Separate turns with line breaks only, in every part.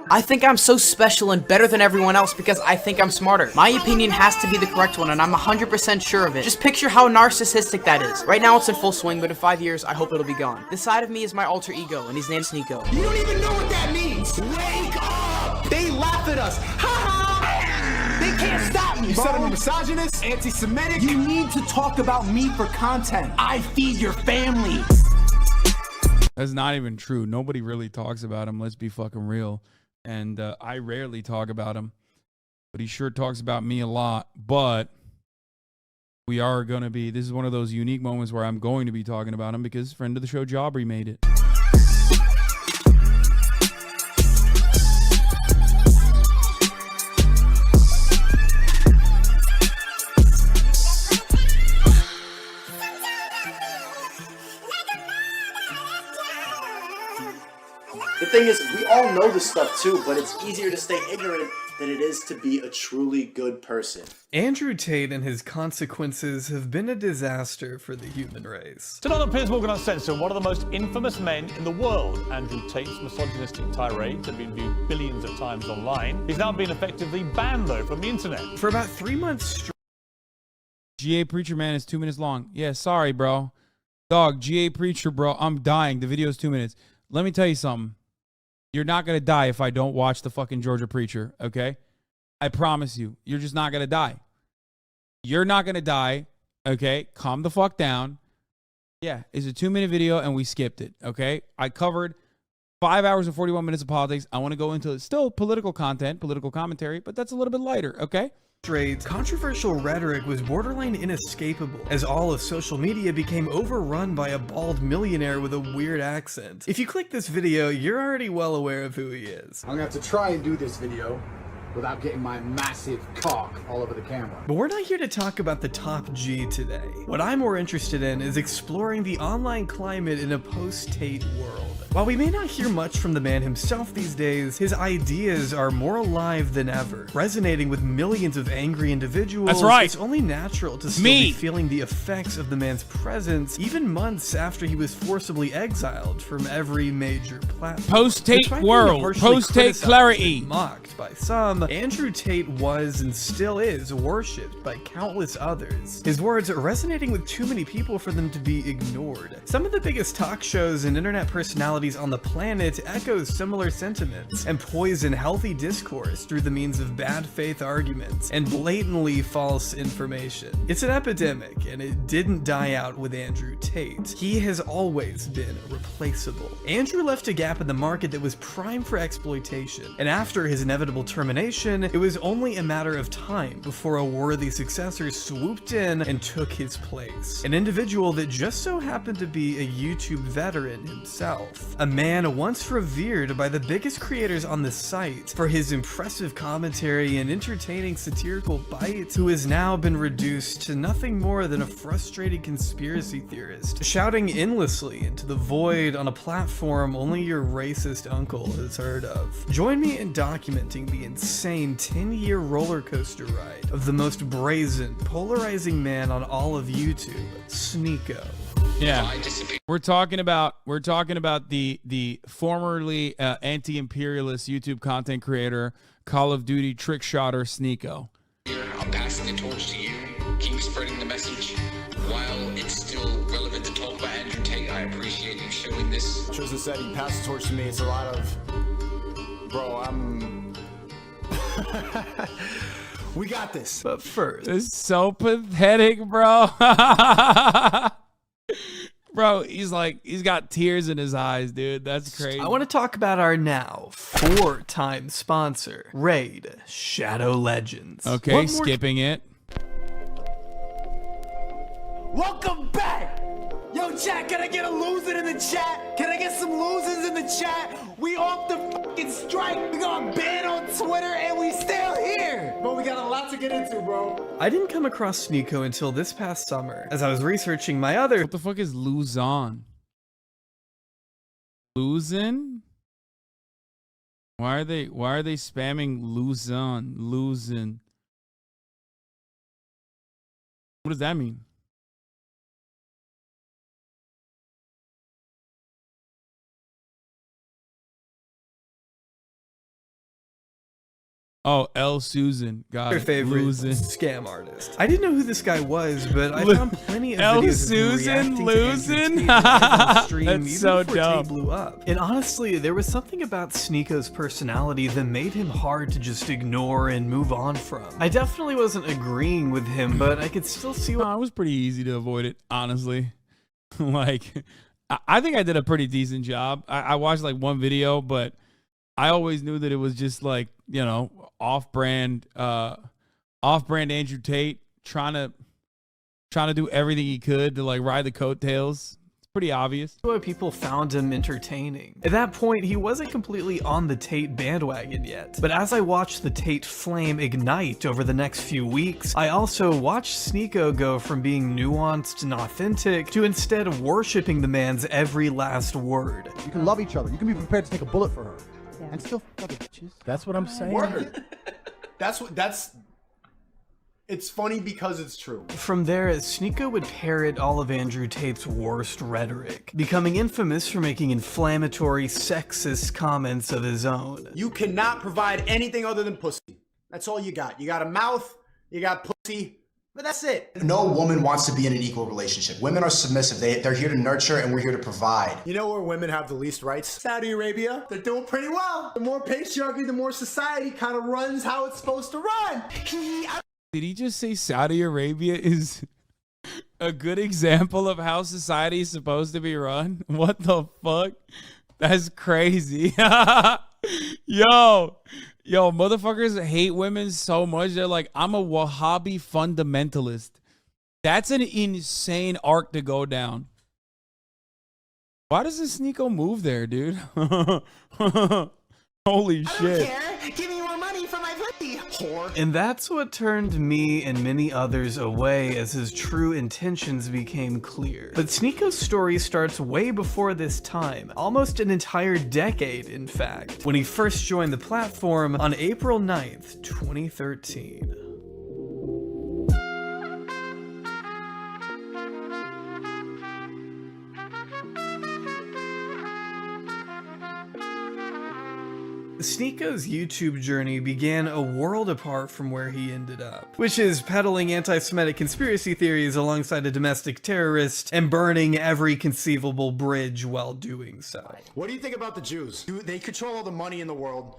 I think I'm so special and better than everyone else because I think I'm smarter. My opinion has to be the correct one, and I'm 100% sure of it. Just picture how narcissistic that is. Right now it's in full swing, but in 5 years, I hope it'll be gone. This side of me is my alter ego, and he's named Sneako.
You don't even know what that means! Wake up! They laugh at us! Ha ha! They can't stop me,
You said I'm a misogynist, anti-Semitic.
You need to talk about me for content. I feed your family.
That's not even true. Nobody really talks about him. Let's be fucking real. And I rarely talk about him, but he sure talks about me a lot. But we are going to be, this is one of those unique moments where I'm going to be talking about him because friend of the show Jaubrey made it.
The thing is, we all know this stuff too, but it's easier to stay ignorant than it is to be a truly good person.
Andrew Tate and his consequences have been a disaster for the human race.
Tonight on Piers Morgan Uncensored, one of the most infamous men in the world, Andrew Tate's misogynistic tirades have been viewed billions of times online. He's now been effectively banned, though, from the internet.
For about 3 months straight.
GA Preacher Man is 2 minutes long. Yeah, sorry, bro. Dog, GA Preacher, bro. I'm dying. The video is 2 minutes. Let me tell you something. You're not going to die if I don't watch the fucking Georgia Preacher, okay? I promise you. You're just not going to die. You're not going to die, okay? Calm the fuck down. Yeah, it's a 2-minute video and we skipped it, okay? I covered 5 hours and 41 minutes of politics. I want to go into still political content, political commentary, but that's a little bit lighter, okay?
Controversial rhetoric was borderline inescapable as all of social media became overrun by a bald millionaire with a weird accent. If you click this video, you're already well aware of who he is.
I'm gonna have to try and do this video without getting my massive cock all over the camera.
But we're not here to talk about the top G today. What I'm more interested in is exploring the online climate in a post-Tate world. While we may not hear much from the man himself these days, his ideas are more alive than ever, resonating with millions of angry individuals.
That's right.
It's only natural to still be feeling the effects of the man's presence, even months after he was forcibly exiled from every major platform.
Post-Tate world, post-Tate clarity.
Mocked by some, Andrew Tate was and still is worshipped by countless others. His words are resonating with too many people for them to be ignored. Some of the biggest talk shows and internet personalities on the planet echo similar sentiments and poison healthy discourse through the means of bad faith arguments and blatantly false information. It's an epidemic, and it didn't die out with Andrew Tate. He has always been replaceable. Andrew left a gap in the market that was prime for exploitation, and after his inevitable termination, it was only a matter of time before a worthy successor swooped in and took his place. An individual that just so happened to be a YouTube veteran himself. A man once revered by the biggest creators on the site for his impressive commentary and entertaining satirical bites, who has now been reduced to nothing more than a frustrated conspiracy theorist, shouting endlessly into the void on a platform only your racist uncle has heard of. Join me in documenting the insane 10-year roller coaster ride of the most brazen, polarizing man on all of YouTube, Sneako.
Yeah, we're talking about the formerly anti-imperialist YouTube content creator, Call of Duty trick shotter Sneako.
I'm passing the torch to you. Keep spreading the message. While it's still relevant to talk about Andrew Tate, I appreciate you showing this.
Tristan said he passed the torch to me. It's a lot of, bro. We got this.
But first,
it's so pathetic, bro. Bro, he's got tears in his eyes, dude. That's crazy.
I want to talk about our now 4-time sponsor, Raid Shadow Legends.
Okay, skipping it.
Welcome back! Yo, chat, can I get a loser in the chat? Can I get some losers in the chat? We off the fucking strike. We got banned on Twitter and we still here.
But we got a lot to get into, bro.
I didn't come across Sneako until this past summer, as I was researching my other—
What the fuck is Luzon? Losing? Why are they spamming Luzon? Losing. What does that mean? Oh, L. Susan. Got
Their
it.
favorite
Losing.
scam artist. I didn't know who this guy was, but I found plenty of
L.
videos
Susan
of him reacting
losing?
to Andrew Tate live on stream,
That's
even
so
before
dumb.
Tate blew up. And honestly, there was something about Sneako's personality that made him hard to just ignore and move on from. I definitely wasn't agreeing with him, but I could still see what
No, it was pretty easy to avoid it, honestly. Like, I think I did a pretty decent job. I watched like one video, but I always knew that it was just like, you know, off-brand Andrew Tate trying to do everything he could to like ride the coattails. It's pretty obvious.
why people found him entertaining. At that point, he wasn't completely on the Tate bandwagon yet, but as I watched the Tate flame ignite over the next few weeks, I also watched Sneako go from being nuanced and authentic to instead worshiping the man's every last word.
You can love each other. You can be prepared to take a bullet for her. And still fuck other bitches.
That's what I'm saying.
Word. It's funny because it's true.
From there, Sneako would parrot all of Andrew Tate's worst rhetoric, becoming infamous for making inflammatory, sexist comments of his own.
You cannot provide anything other than pussy. That's all you got. You got a mouth, you got pussy, but that's it.
No woman wants to be in an equal relationship. Women are submissive. They're here to nurture and we're here to provide.
You know where women have the least rights? Saudi Arabia. They're doing pretty well. The more patriarchy, the more society kind of runs how it's supposed to run.
Did he just say Saudi Arabia is a good example of how society is supposed to be run? What the fuck? That's crazy. Yo, motherfuckers hate women so much. They're like, I'm a Wahhabi fundamentalist. That's an insane arc to go down. Why doesn't Sneako move there, dude? Holy shit.
Give me more money for my pussy, whore.
And that's what turned me and many others away as his true intentions became clear. But Sneako's story starts way before this time, almost an entire decade in fact, when he first joined the platform on April 9th, 2013. Sneako's YouTube journey began a world apart from where he ended up, which is peddling anti-Semitic conspiracy theories alongside a domestic terrorist and burning every conceivable bridge while doing so.
What do you think about the Jews? They control all the money in the world.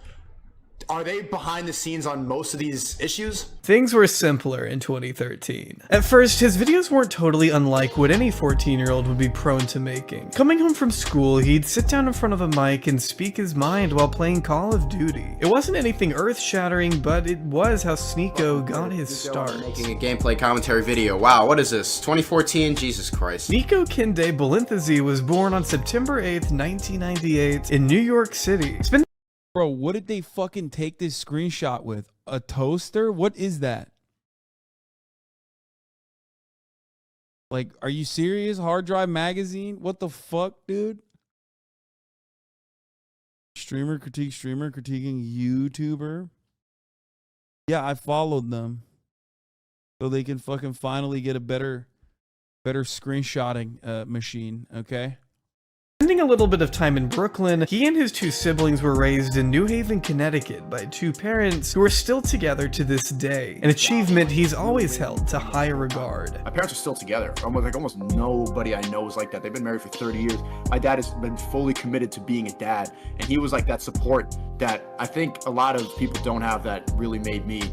Are they behind the scenes on most of these issues?
Things were simpler in 2013. At first, his videos weren't totally unlike what any 14-year-old would be prone to making. Coming home from school, he'd sit down in front of a mic and speak his mind while playing Call of Duty. It wasn't anything earth-shattering, but it was how Sneako got his start.
Making a gameplay commentary video. Wow, what is this? 2014? Jesus Christ.
Sneako Kinde Balinthazi was born on September 8th, 1998 in New York City.
Bro, what did they fucking take this screenshot with? A toaster? What is that? Like, are you serious? Hard Drive Magazine? What the fuck, dude? Streamer critiquing YouTuber. Yeah, I followed them. So they can fucking finally get a better screenshotting machine, okay?
Spending a little bit of time in Brooklyn, he and his two siblings were raised in New Haven, Connecticut by two parents who are still together to this day, an achievement he's always held to high regard.
My parents are still together. Almost nobody I know is like that. They've been married for 30 years. My dad has been fully committed to being a dad, and he was like that support that I think a lot of people don't have that really made me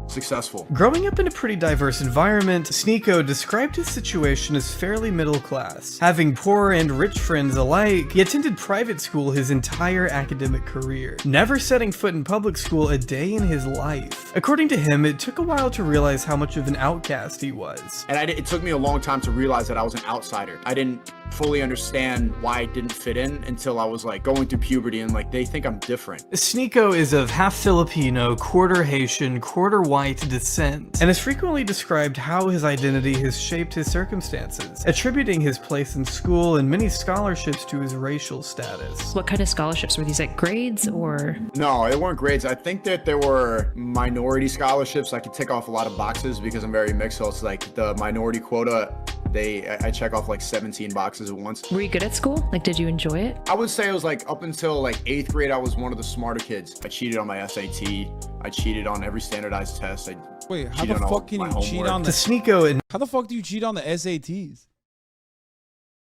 successful.
Growing up in a pretty diverse environment, Sneako described his situation as fairly middle class. Having poor and rich friends alike, he attended private school his entire academic career, never setting foot in public school a day in his life. According to him, it took a while to realize how much of an outcast he was.
And it took me a long time to realize that I was an outsider. I didn't fully understand why I didn't fit in until I was like going through puberty and like they think I'm different.
Sneako is of half Filipino, quarter Haitian, quarter white descent, and has frequently described how his identity has shaped his circumstances, attributing his place in school and many scholarships to his racial status.
What kind of scholarships were these, like grades or?
No, they weren't grades. I think that there were minority scholarships. I could tick off a lot of boxes because I'm very mixed, so it's like the minority quota day. I check off like 17 boxes at once.
Were you good at school? Like, did you enjoy it?
I would say it was like up until like 8th grade, I was one of the smarter kids. I cheated on my SAT. I cheated on every standardized test.
Wait, how the fuck can you cheat on the
Sneako and
how the fuck do you cheat on the SATs?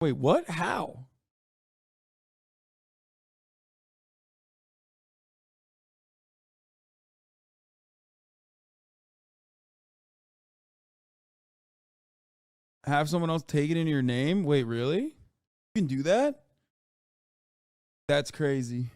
Wait, what? How? Have someone else take it in your name? Wait, really? You can do that? That's crazy.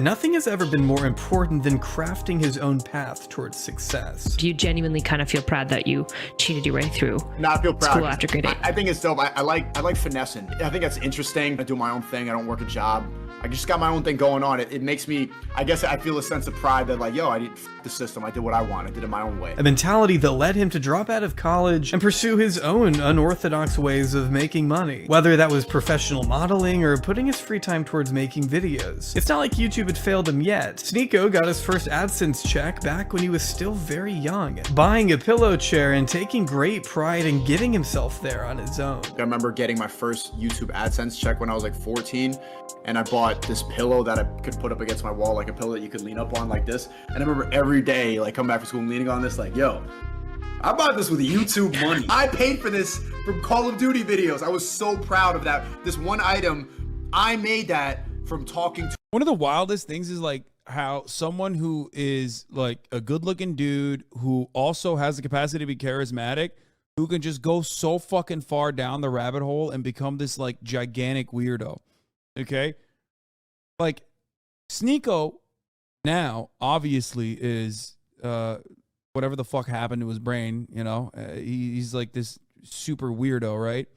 nothing has ever been more important than crafting his own path towards success.
Do you genuinely kind of feel proud that you cheated your way through
I feel proud.
school after grade 8?
I think it's dope. I like finessing. I think that's interesting. I do my own thing. I don't work a job. I just got my own thing going on. It makes me, I guess I feel a sense of pride that like, yo, I didn't f the system. I did what I want. I did it my own way.
A mentality that led him to drop out of college and pursue his own unorthodox ways of making money, whether that was professional modeling or putting his free time towards making videos. It's not like YouTube had failed him yet. Sneako got his first AdSense check back when he was still very young, buying a pillow chair and taking great pride in getting himself there on his own.
I remember getting my first YouTube AdSense check when I was like 14, and I bought this pillow that I could put up against my wall, like a pillow that you could lean up on like this. And I remember every day, like coming back from school leaning on this, like, yo, I bought this with YouTube money. I paid for this from Call of Duty videos. I was so proud of that. This one item, I made that from talking to.
One of the wildest things is like how someone who is like a good looking dude who also has the capacity to be charismatic, who can just go so fucking far down the rabbit hole and become this like gigantic weirdo. Okay? Like Sneako now obviously is whatever the fuck happened to his brain, you know? He's like this super weirdo, right?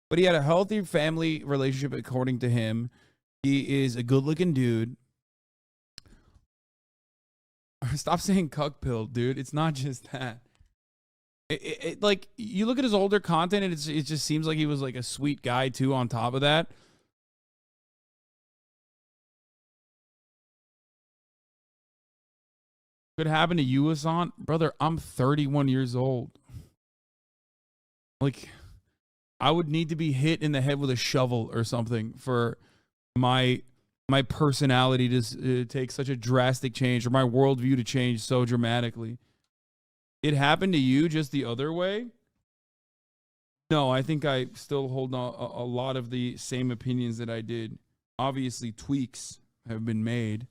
But he had a healthy family relationship according to him. He is a good-looking dude. Stop saying cuck pill, dude. It's not just that. Like, you look at his older content, and it just seems like he was like a sweet guy, too, on top of that. Could happen to you, Hasan? Brother, I'm 31 years old. Like, I would need to be hit in the head with a shovel or something for my personality to take such a drastic change, or my worldview to change so dramatically. It happened to you just the other way? No, I think I still hold on a lot of the same opinions that I did. Obviously, tweaks have been made.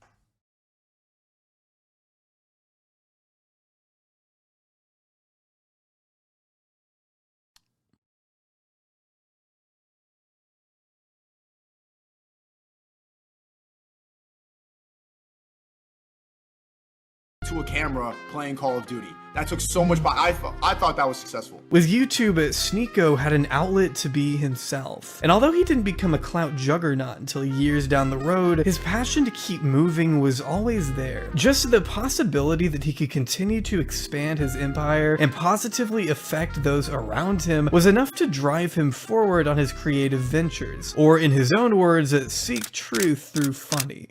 To a camera playing Call of Duty. That took so much, but I thought that was successful.
With YouTube, Sneako had an outlet to be himself. And although he didn't become a clout juggernaut until years down the road, his passion to keep moving was always there. Just the possibility that he could continue to expand his empire and positively affect those around him was enough to drive him forward on his creative ventures. Or in his own words, seek truth through funny.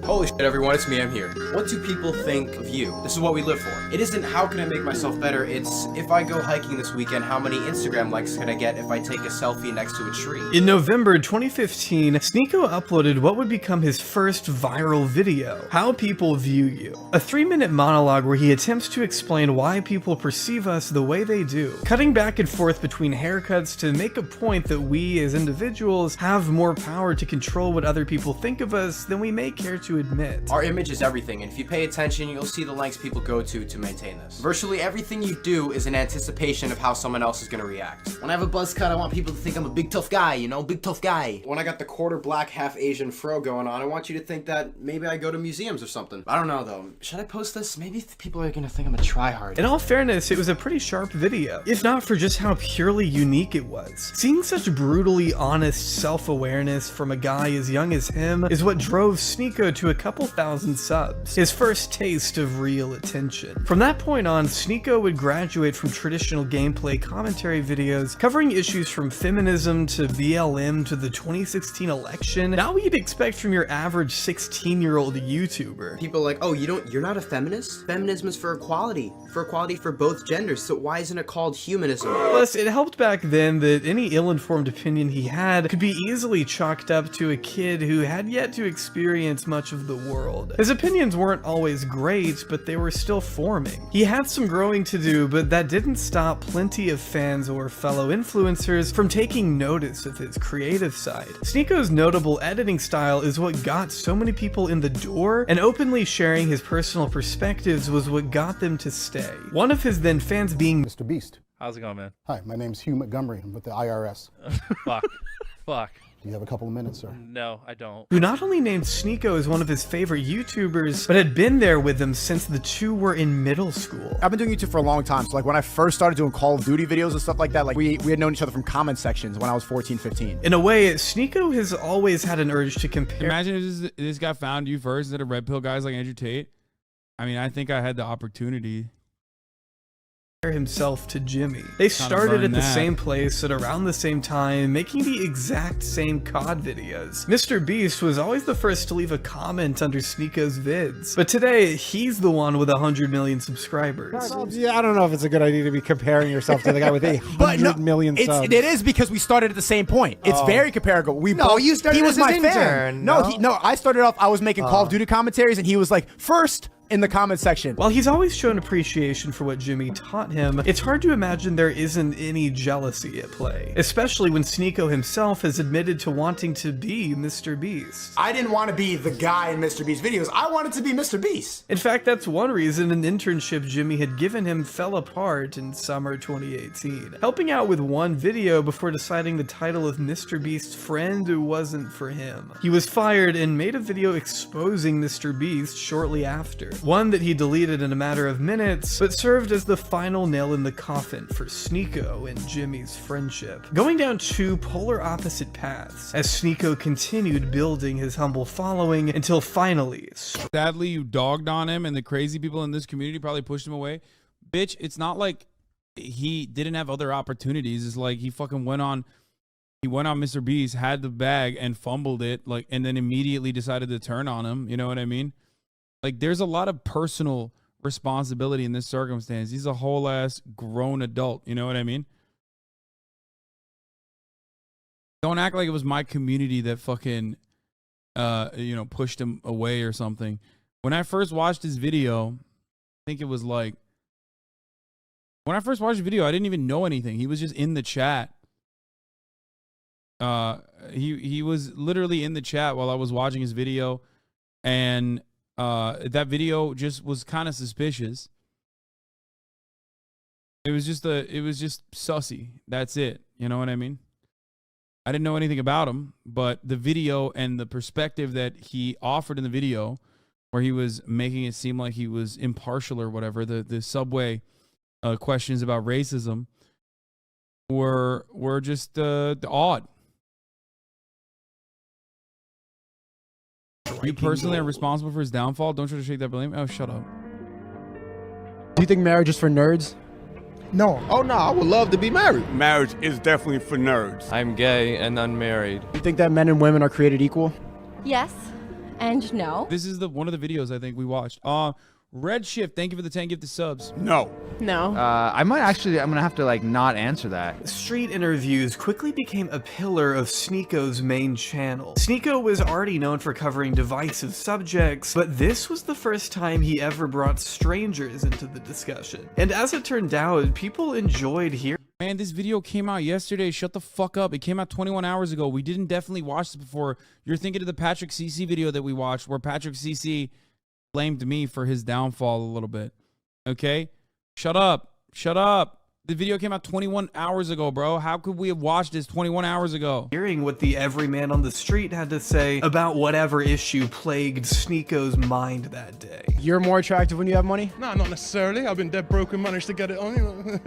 Holy shit, everyone, it's me, I'm here. What do people think of you? This is what we live for. It isn't how can I make myself better, it's if I go hiking this weekend, how many Instagram likes can I get if I take a selfie next to a tree?
In November 2015, Sneako uploaded what would become his first viral video, How People View You. A 3-minute monologue where he attempts to explain why people perceive us the way they do, cutting back and forth between haircuts to make a point that we as individuals have more power to control what other people think of us than we may care to admit.
Our image is everything, and if you pay attention, you'll see the lengths people go to maintain this. Virtually everything you do is in anticipation of how someone else is going to react. When I have a buzz cut, I want people to think I'm a big tough guy, you know, big tough guy. When I got the quarter black, half Asian fro going on, I want you to think that maybe I go to museums or something. I don't know though. Should I post this? Maybe people are going to think I'm a tryhard.
In all fairness, it was a pretty sharp video, if not for just how purely unique it was. Seeing such brutally honest self-awareness from a guy as young as him is what drove Sneako to to a couple thousand subs, his first taste of real attention. From that point on, Sneako would graduate from traditional gameplay commentary videos covering issues from feminism to BLM to the 2016 election, not what you'd expect from your average 16-year-old YouTuber.
People are like, oh, you're not a feminist? Feminism is for equality for both genders, so why isn't it called humanism?
Plus, it helped back then that any ill-informed opinion he had could be easily chalked up to a kid who had yet to experience much of the world. His opinions weren't always great, but they were still forming. He had some growing to do, but that didn't stop plenty of fans or fellow influencers from taking notice of his creative side. Sneako's notable editing style is what got so many people in the door, and openly sharing his personal perspectives was what got them to stay. One of his then fans being
Mr. Beast.
How's it going, man?
Hi, my name's Hugh Montgomery. I'm with the IRS.
Fuck. Fuck.
Do you have a couple of minutes, sir?
No, I don't.
who not only named Sneako as one of his favorite YouTubers, but had been there with him since the two were in middle school.
I've been doing YouTube for a long time. So like when I first started doing Call of Duty videos and stuff like that, like we had known each other from comment sections when I was 14, 15.
In a way, Sneako has always had an urge to compare.
Imagine if this guy found you first instead of red pill guys like Andrew Tate. I mean, I think I had the opportunity.
Himself to Jimmy. They started at the same place at around the same time, making the exact same COD videos. Mr. Beast was always the first to leave a comment under Sneako's vids, but today he's the one with 100 million subscribers.
Yeah, I don't know if it's a good idea to be comparing yourself to the guy with 100 million subs.
It is because we started at the same point. It's very comparable.
You started
he was
as
my
his
fan.
intern.
No, I started off, I was making Call of Duty commentaries and he was like, first in the comment section.
While he's always shown appreciation for what Jimmy taught him, it's hard to imagine there isn't any jealousy at play, especially when Sneako himself has admitted to wanting to be Mr. Beast.
I didn't want to be the guy in Mr. Beast videos. I wanted to be Mr. Beast.
In fact, that's one reason an internship Jimmy had given him fell apart in summer 2018, helping out with one video before deciding the title of Mr. Beast's friend wasn't for him. He was fired and made a video exposing Mr. Beast shortly after. One that he deleted in a matter of minutes, but served as the final nail in the coffin for Sneako and Jimmy's friendship. Going down two polar opposite paths, as Sneako continued building his humble following until finally...
Sadly, you dogged on him and the crazy people in this community probably pushed him away. Bitch, it's not like he didn't have other opportunities. It's like he fucking went on Mr. Beast, had the bag and fumbled it, like, and then immediately decided to turn on him. You know what I mean? Like, there's a lot of personal responsibility in this circumstance. He's a whole ass grown adult. You know what I mean? Don't act like it was my community that fucking, pushed him away or something. When I first watched his video, I think it was like, when I first watched the video, I didn't even know anything. He was just in the chat. He was literally in the chat while I was watching his video, and that video just was kind of suspicious. It was just sussy. That's it. You know what I mean? I didn't know anything about him, but the video and the perspective that he offered in the video, where he was making it seem like he was impartial or whatever, the subway questions about racism were just odd. You personally are responsible for his downfall. Don't try to shake that blame. Oh, shut up.
Do you think marriage is for nerds?
No.
Oh, no, I would love to be married.
Marriage is definitely for nerds.
I'm gay and unmarried.
Do you think that men and women are created equal?
Yes and no.
This is one of the videos I think we watched. Redshift, thank you for the 10 gifted subs.
No.
No.
I'm gonna have to not answer that.
Street interviews quickly became a pillar of Sneako's main channel. Sneako was already known for covering divisive subjects, but this was the first time he ever brought strangers into the discussion. And as it turned out, people enjoyed hearing.
Man, this video came out yesterday. Shut the fuck up. It came out 21 hours ago. We didn't definitely watch this before. You're thinking of the Patrick CC video that we watched, where Patrick CC blamed me for his downfall a little bit. Okay? Shut up. Shut up. The video came out 21 hours ago, bro. How could we have watched this 21 hours ago?
Hearing what the everyman on the street had to say about whatever issue plagued Sneako's mind that day.
You're more attractive when you have money?
No, not necessarily. I've been dead broke and managed to get it on.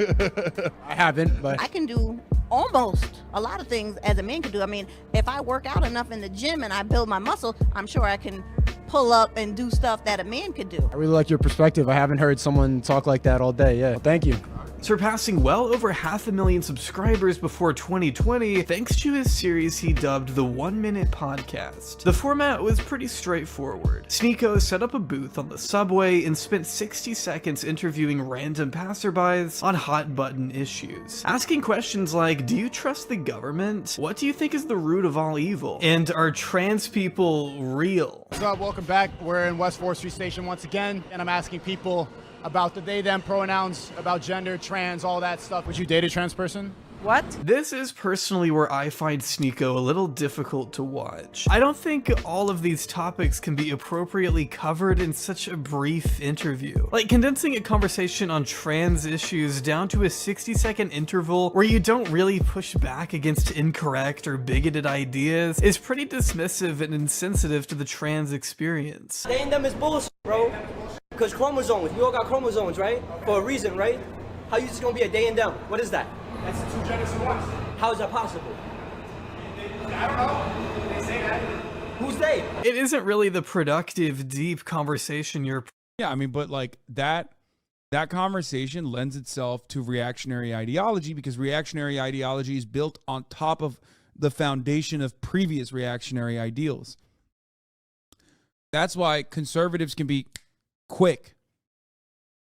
I haven't, but...
I can do almost a lot of things as a man can do. I mean, if I work out enough in the gym and I build my muscle, I'm sure I can pull up and do stuff that a man could do.
I really like your perspective. I haven't heard someone talk like that all day. Yeah, well, thank you.
Surpassing well over 500,000 subscribers before 2020 thanks to his series he dubbed the 1 Minute Podcast. The format was pretty straightforward. Sneako set up a booth on the subway and spent 60 seconds interviewing random passerbys on hot button issues, asking questions like, do you trust the government? What do you think is the root of all evil? And are trans people real?
What's up? Welcome back. We're in West 4th Street Station once again, and I'm asking people about the they, them pronouns, about gender, trans, all that stuff. Would you date a trans person?
What?
This is personally where I find Sneako a little difficult to watch. I don't think all of these topics can be appropriately covered in such a brief interview. Like, condensing a conversation on trans issues down to a 60-second interval where you don't really push back against incorrect or bigoted ideas is pretty dismissive and insensitive to the trans experience.
They them is bullshit, bro. Because chromosomes, we all got chromosomes, right? For a reason, right? How you just gonna be a day and them? What is that?
That's the two genders in one.
How is that possible?
I don't know. They say that.
Who's they?
It isn't really the productive, deep conversation you're...
Yeah, I mean, but like that conversation lends itself to reactionary ideology because reactionary ideology is built on top of the foundation of previous reactionary ideals. That's why conservatives can be quick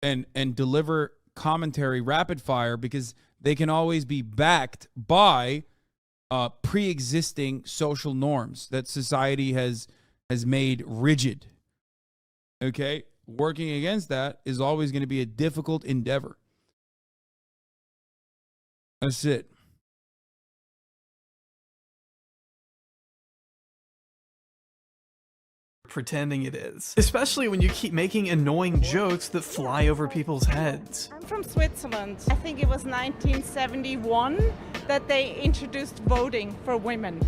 and deliver commentary rapid fire because they can always be backed by pre-existing social norms that society has made rigid. Okay? Working against that is always going to be a difficult endeavor. That's it.
Pretending it is. Especially when you keep making annoying jokes that fly over people's heads.
I'm from Switzerland. I think it was 1971 that they introduced voting for women.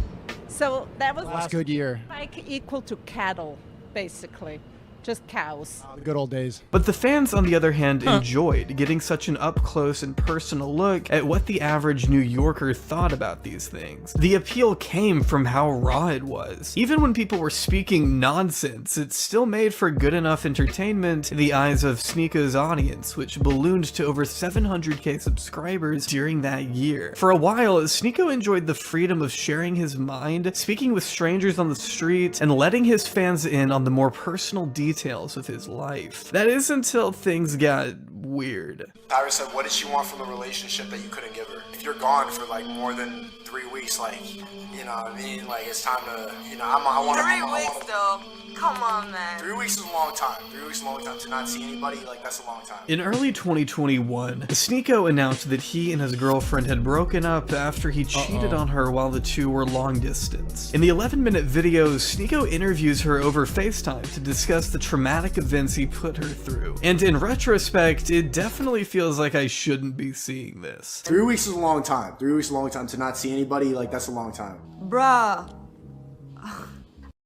So that was
Last good year.
like equal to cattle, basically. Just cows.
The good old days.
But the fans, on the other hand, enjoyed getting such an up-close and personal look at what the average New Yorker thought about these things. The appeal came from how raw it was. Even when people were speaking nonsense, it still made for good enough entertainment in the eyes of Sneako's audience, which ballooned to over 700k subscribers during that year. For a while, Sneako enjoyed the freedom of sharing his mind, speaking with strangers on the street, and letting his fans in on the more personal details of his life. That is until things got weird.
Tyra said, what did she want from a relationship that you couldn't give her? If you're gone for like more than 3 weeks, like, you know what I mean? Like, it's time to, you know, I want
3 weeks though. Come on, man.
3 weeks is a long time. 3 weeks is a long time. To not see anybody, like, that's a long time.
In early 2021, Sneako announced that he and his girlfriend had broken up after he cheated on her while the two were long distance. In the 11-minute video, Sneako interviews her over FaceTime to discuss the traumatic events he put her through. And in retrospect, it definitely feels like I shouldn't be seeing this.
3 weeks is a long time. 3 weeks is a long time. To not see anybody, like, that's a long time.
Bruh.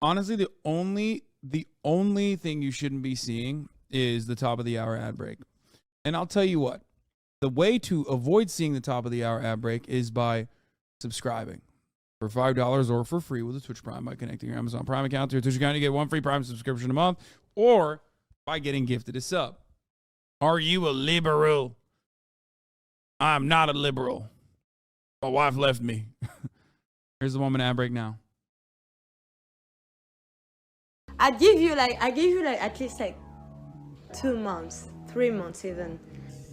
Honestly, the only thing you shouldn't be seeing is the top of the hour ad break. And I'll tell you what, the way to avoid seeing the top of the hour ad break is by subscribing for $5 or for free with a Twitch Prime by connecting your Amazon Prime account to your Twitch account to get one free Prime subscription a month, or by getting gifted a sub. Are you a liberal? I'm not a liberal. My wife left me. Here's the 1 minute ad break now.
I give you like at least like 2 months, 3 months even.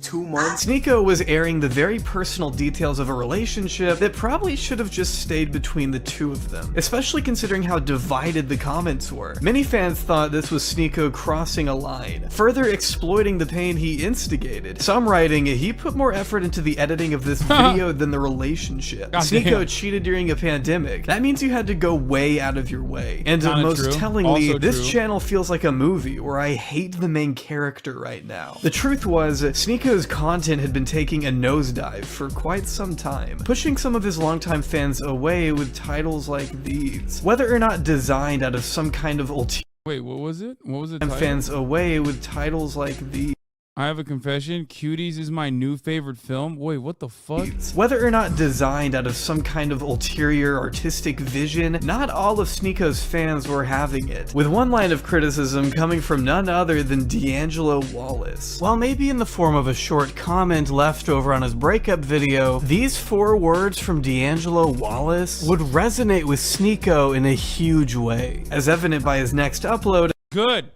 2 months?
Sneako was airing the very personal details of a relationship that probably should have just stayed between the two of them, especially considering how divided the comments were. Many fans thought this was Sneako crossing a line, further exploiting the pain he instigated. Some writing, he put more effort into the editing of this video than the relationship. Sneako cheated during a pandemic. That means you had to go way out of your way. And most tellingly, this channel feels like a movie where I hate the main character right now. The truth was, Sneako's content had been taking a nosedive for quite some time, pushing some of his longtime fans away with titles like these. Whether or not designed out of some kind of ulterior...
Wait, what was it? What was the title?
Fans away with titles like these.
I have a confession. Cuties is my new favorite film. Wait, what the fuck?
Whether or not designed out of some kind of ulterior artistic vision, not all of Sneako's fans were having it, with one line of criticism coming from none other than D'Angelo Wallace. While maybe in the form of a short comment left over on his breakup video, these 4 words from D'Angelo Wallace would resonate with Sneako in a huge way, as evident by his next upload.
Good.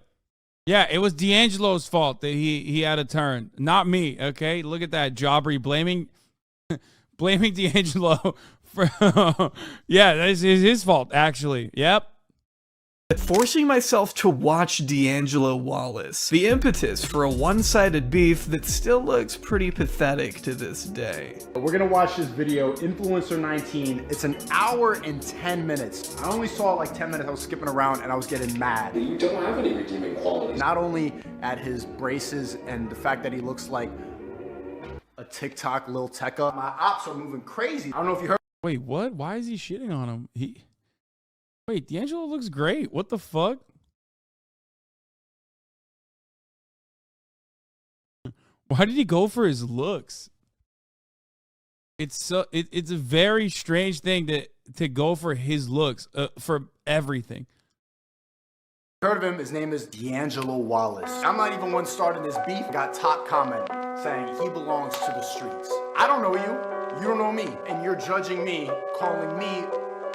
Yeah, it was D'Angelo's fault that he had a turn, not me. Okay, look at that, Jobbery blaming D'Angelo for. Yeah, this is his fault actually. Yep.
Forcing myself to watch D'Angelo Wallace, the impetus for a one-sided beef that still looks pretty pathetic to this day.
We're gonna watch this video, Influencer 19. It's an hour and 10 minutes. I only saw like 10 minutes. I was skipping around and I was getting mad.
You don't have any redeeming qualities.
Not only at his braces and the fact that he looks like a TikTok Lil Tecca. My ops are moving crazy. I don't know if you heard.
Wait, what? Why is he shitting on him? Wait, D'Angelo looks great. What the fuck? Why did he go for his looks? It's a very strange thing to go for his looks for everything.
Heard of him? His name is D'Angelo Wallace. I'm not even one starting this beef. Got top comment saying he belongs to the streets. I don't know you. You don't know me. And you're judging me, calling me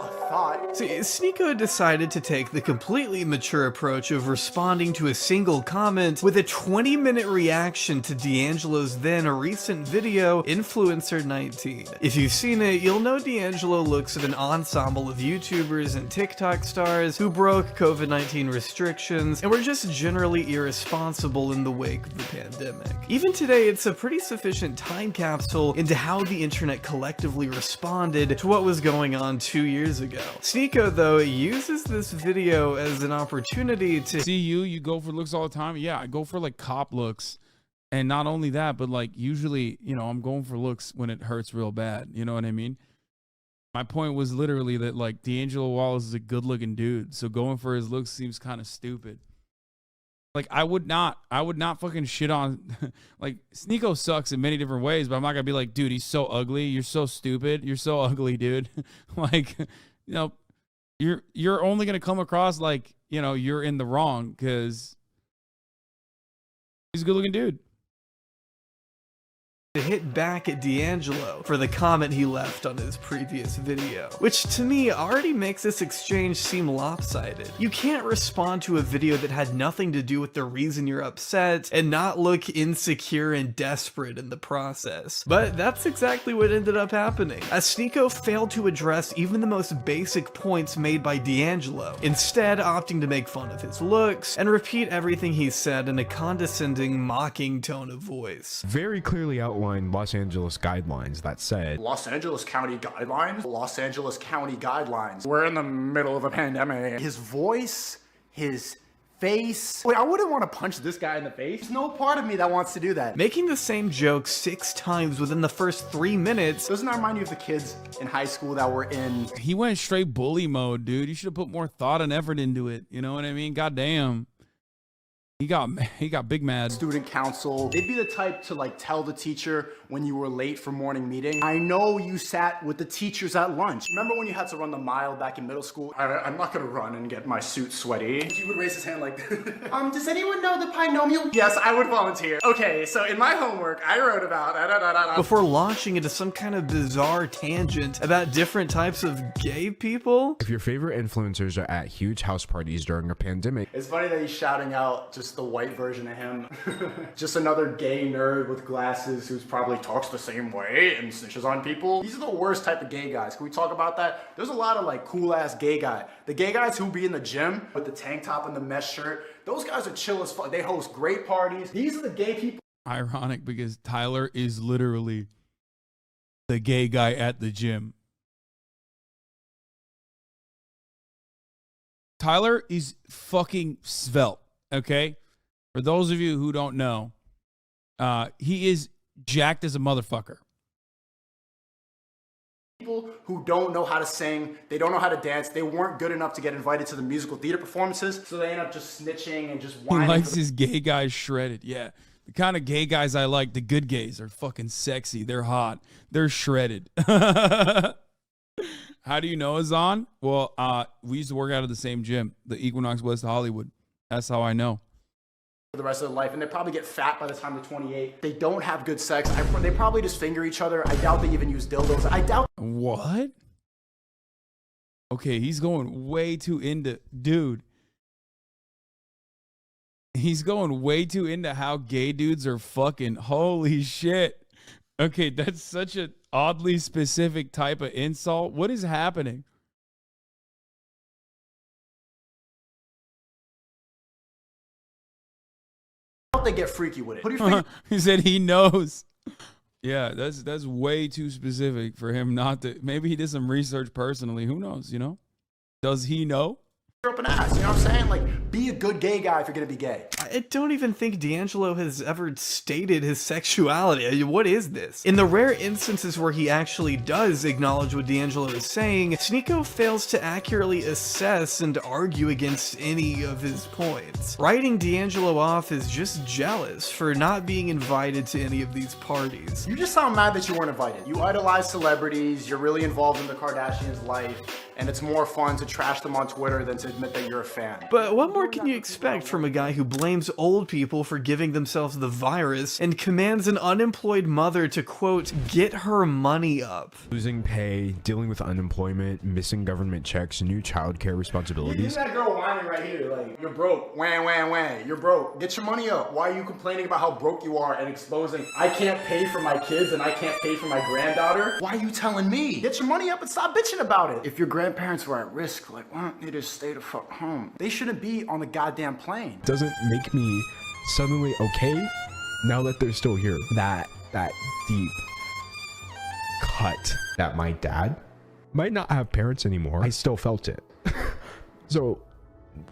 a thought.
See, Sneako decided to take the completely mature approach of responding to a single comment with a 20-minute reaction to D'Angelo's then recent video, Influencer 19. If you've seen it, you'll know D'Angelo looks at an ensemble of YouTubers and TikTok stars who broke COVID-19 restrictions and were just generally irresponsible in the wake of the pandemic. Even today, it's a pretty sufficient time capsule into how the internet collectively responded to what was going on 2 years ago. Sneako, though, uses this video as an opportunity to
see you go for looks all the time. Yeah, I go for like cop looks. And not only that, but like usually, you know, I'm going for looks when it hurts real bad. You know what I mean? My point was literally that like D'Angelo Wallace is a good looking dude. So going for his looks seems kind of stupid. Like I would not fucking shit on like Sneako sucks in many different ways, but I'm not gonna be like, dude, he's so ugly, you're so stupid, you're so ugly, dude. Like, you know, you're only gonna come across like, you know, you're in the wrong because he's a good looking dude.
To hit back at D'Angelo for the comment he left on his previous video, which to me already makes this exchange seem lopsided. You can't respond to a video that had nothing to do with the reason you're upset and not look insecure and desperate in the process. But that's exactly what ended up happening, as Sneako failed to address even the most basic points made by D'Angelo, instead opting to make fun of his looks and repeat everything he said in a condescending, mocking tone of voice.
Very clearly outlined Los Angeles guidelines that said
Los Angeles County guidelines? Los Angeles County guidelines. We're in the middle of a pandemic. His voice, his face. Wait, I wouldn't want to punch this guy in the face. There's no part of me that wants to do that.
Making the same joke 6 times within the first 3 minutes.
Doesn't that remind you of the kids in high school that were in...
He went straight bully mode, dude. You should have put more thought and effort into it. You know what I mean? Goddamn. He got big mad.
Student council. They'd be the type to like tell the teacher when you were late for morning meeting. I know you sat with the teachers at lunch. Remember when you had to run the mile back in middle school? I'm not gonna run and get my suit sweaty. He would raise his hand like, does anyone know the binomial? Yes, I would volunteer. Okay, so in my homework, I wrote about
before launching into some kind of bizarre tangent about different types of gay people.
If your favorite influencers are at huge house parties during a pandemic.
It's funny that he's shouting out just the white version of him. Just another gay nerd with glasses who's probably talks the same way and snitches on people. These are the worst type of gay guys. Can we talk about that? There's a lot of like cool ass gay guy. The gay guys who be in the gym with the tank top and the mesh shirt, those guys are chill as fuck. They host great parties. These are the gay people.
Ironic because Tyler is literally the gay guy at the gym. Tyler is fucking svelte, okay? For those of you who don't know, he is jacked as a motherfucker.
People who don't know how to sing, they don't know how to dance, they weren't good enough to get invited to the musical theater performances, so they end up just snitching and just whining.
He likes his gay guys shredded. Yeah, The kind of gay guys I like, the good gays, are fucking sexy. They're hot. They're shredded. How do you know, Hasan? Well, we used to work out at the same gym, the Equinox West Hollywood. That's how I know.
For the rest of their life, and they probably get fat by the time they're 28. They don't have good sex. They probably just finger each other. I doubt they even use dildos. I doubt.
What? Okay, he's going way too into, dude. He's going way too into how gay dudes are fucking. Holy shit. Okay, that's such an oddly specific type of insult. What is happening?
They get freaky with it. Put your finger.
He said he knows. Yeah, that's way too specific for him not to. Maybe he did some research personally. Who knows, you know? Does he know?
Up an ass, you know what I'm saying? Like, be a good gay guy if you're gonna be gay.
I don't even think D'Angelo has ever stated his sexuality. What is this? In the rare instances where he actually does acknowledge what D'Angelo is saying, Sneako fails to accurately assess and argue against any of his points. Writing D'Angelo off is just jealous for not being invited to any of these parties.
You just sound mad that you weren't invited. You idolize celebrities, you're really involved in the Kardashians' life, and it's more fun to trash them on Twitter than to admit that you're a fan.
But what more can you expect from a guy who blames old people for giving themselves the virus and commands an unemployed mother to, quote, get her money up?
Losing pay, dealing with unemployment, missing government checks, new childcare responsibilities.
You that girl whining right here, like, you're broke, wham, wham, wham, you're broke. Get your money up. Why are you complaining about how broke you are and exposing, I can't pay for my kids and I can't pay for my granddaughter? Why are you telling me? Get your money up and stop bitching about it. If your grandparents were at risk, like, why don't they just stay the fuck home? They shouldn't be on the goddamn plane.
Doesn't make me suddenly okay now that they're still here. That deep cut that my dad might not have parents anymore, I still felt it. So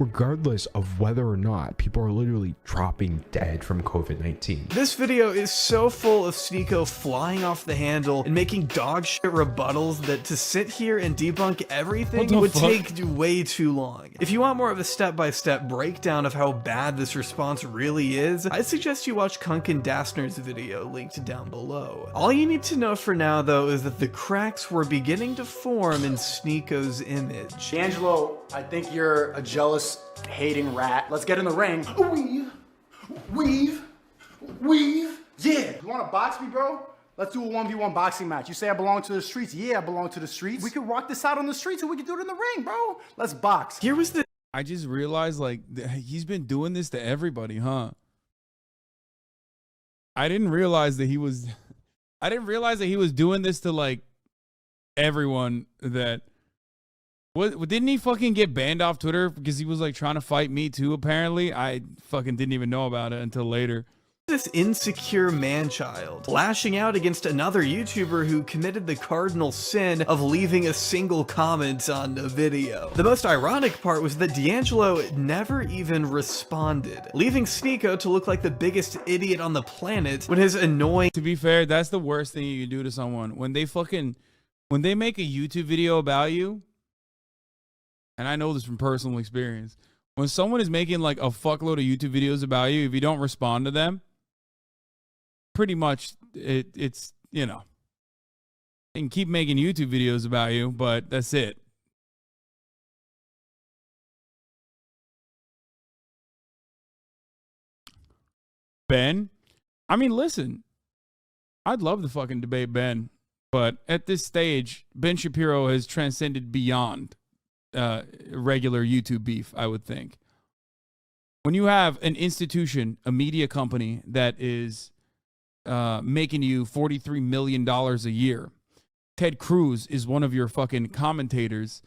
regardless of whether or not people are literally dropping dead from COVID-19.
This video is so full of Sneako flying off the handle and making dog shit rebuttals that to sit here and debunk everything would take way too long. If you want more of a step-by-step breakdown of how bad this response really is, I suggest you watch Kunkin Dastner's video linked down below. All you need to know for now though is that the cracks were beginning to form in Sneako's image.
D'Angelo, I think you're a jealous, hating rat. Let's get in the ring. Weave. Yeah. You want to box me, bro? Let's do a 1v1 boxing match. You say I belong to the streets. Yeah, I belong to the streets. We could rock this out on the streets and we could do it in the ring, bro. Let's box.
Here was the...
I just realized, like, he's been doing this to everybody, huh? I didn't realize that he was doing this to, like, everyone that... What, didn't he fucking get banned off Twitter because he was like trying to fight me too, apparently? I fucking didn't even know about it until later.
This insecure man-child lashing out against another YouTuber who committed the cardinal sin of leaving a single comment on a video. The most ironic part was that D'Angelo never even responded, leaving Sneako to look like the biggest idiot on the planet when his annoying...
To be fair, that's the worst thing you can do to someone. When they make a YouTube video about you, and I know this from personal experience, when someone is making like a fuckload of YouTube videos about you, if you don't respond to them, pretty much it's, you know, they can keep making YouTube videos about you, but that's it. Ben, I mean, listen, I'd love to fucking debate Ben, but at this stage, Ben Shapiro has transcended beyond regular YouTube beef, I would think. When you have an institution, a media company that is making you $43 million a year, Ted Cruz is one of your fucking commentators,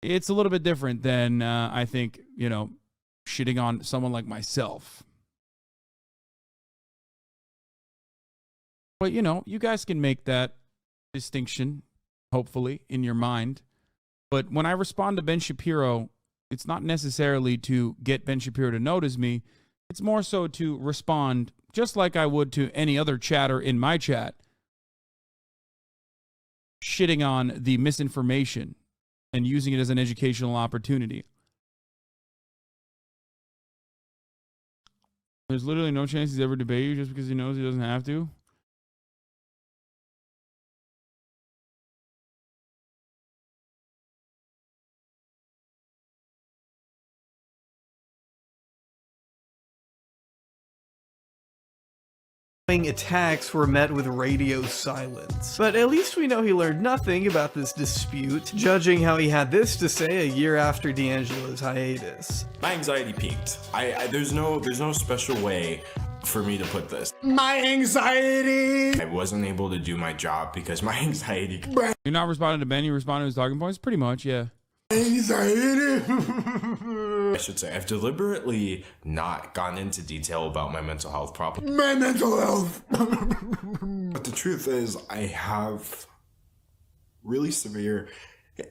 it's a little bit different than, I think, you know, shitting on someone like myself. But, you know, you guys can make that distinction, hopefully, in your mind. But when I respond to Ben Shapiro, it's not necessarily to get Ben Shapiro to notice me. It's more so to respond just like I would to any other chatter in my chat, shitting on the misinformation and using it as an educational opportunity. There's literally no chance he's ever debate you just because he knows he doesn't have to.
Attacks were met with radio silence. But at least we know he learned nothing about this dispute, judging how he had this to say a year after D'Angelo's hiatus.
My anxiety peaked. There's no special way for me to put this.
My anxiety!
I wasn't able to do my job because my anxiety.
You're not responding to Ben, you responded to his talking points? Pretty much, yeah.
Anxiety! I should say, I've deliberately not gone into detail about my mental health problem.
My mental health!
But the truth is, I have really severe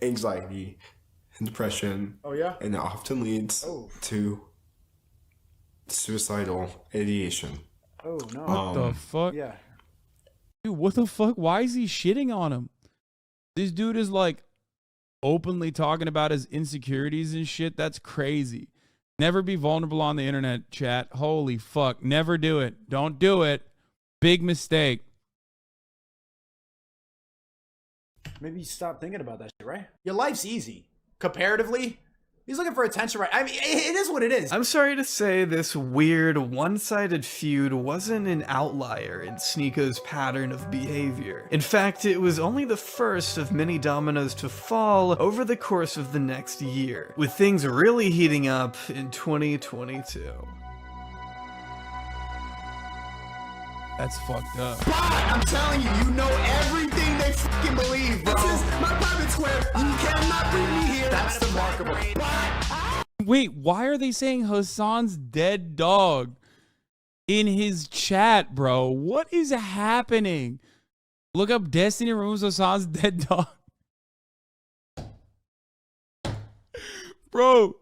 anxiety and depression.
Oh, yeah?
And it often leads to suicidal ideation.
Oh, no.
What the fuck?
Yeah.
Dude, what the fuck? Why is he shitting on him? This dude is like openly talking about his insecurities and shit. That's crazy. Never be vulnerable on the internet, chat. Holy fuck. Never do it. Don't do it. Big mistake.
Maybe you stop thinking about that shit, right? Your life's easy. Comparatively. He's looking for attention, right? I mean, it is what it is.
I'm sorry to say this weird, one-sided feud wasn't an outlier in Sneako's pattern of behavior. In fact, it was only the first of many dominoes to fall over the course of the next year, with things really heating up in 2022.
That's fucked up.
But I'm telling you, you know everything they fucking believe, bro. This is my private square. You cannot bring me here. That's remarkable.
Wait, why are they saying Hasan's dead dog in his chat, bro? What is happening? Look up Destiny Rooms Hasan's dead dog. Bro,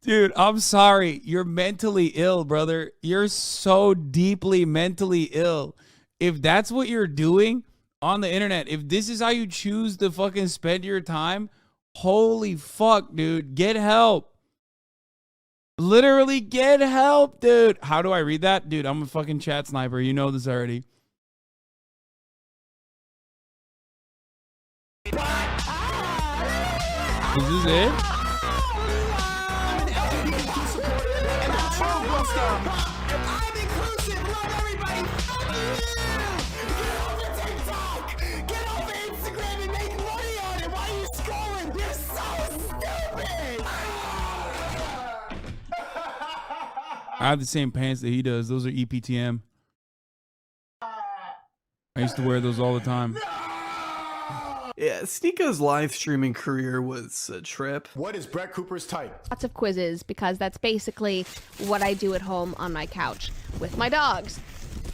dude, I'm sorry. You're mentally ill, brother. You're so deeply mentally ill. If that's what you're doing on the internet, if this is how you choose to fucking spend your time, holy fuck, dude. Get help. Literally get help, dude. How do I read that? Dude, I'm a fucking chat sniper. You know this already. Is this it?
I'm inclusive, love everybody. Fuck you! Get over TikTok! Get over Instagram and make money on it. Why are you scrolling? You're so stupid!
I have the same pants that he does. Those are EPTM. I used to wear those all the time.
Yeah, Sneako's live streaming career was a trip.
What is Brett Cooper's type?
Lots of quizzes, because that's basically what I do at home on my couch with my dogs.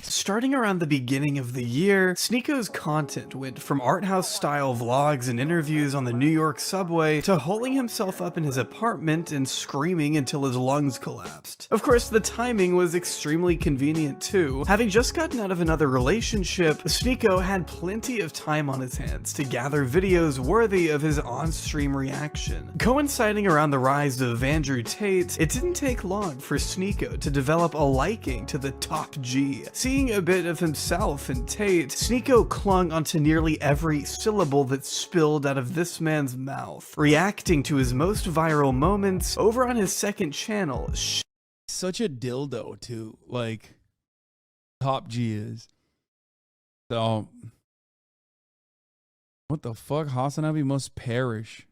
Starting around the beginning of the year, Sneako's content went from art house style vlogs and interviews on the New York subway to holding himself up in his apartment and screaming until his lungs collapsed. Of course, the timing was extremely convenient too. Having just gotten out of another relationship, Sneako had plenty of time on his hands to gather videos worthy of his on-stream reaction. Coinciding around the rise of Andrew Tate, it didn't take long for Sneako to develop a liking to the top G. Seeing a bit of himself in Tate, Sneako clung onto nearly every syllable that spilled out of this man's mouth, reacting to his most viral moments over on his second channel.
Such a dildo, too. Like, top G is. So, what the fuck? Hasanabi must perish.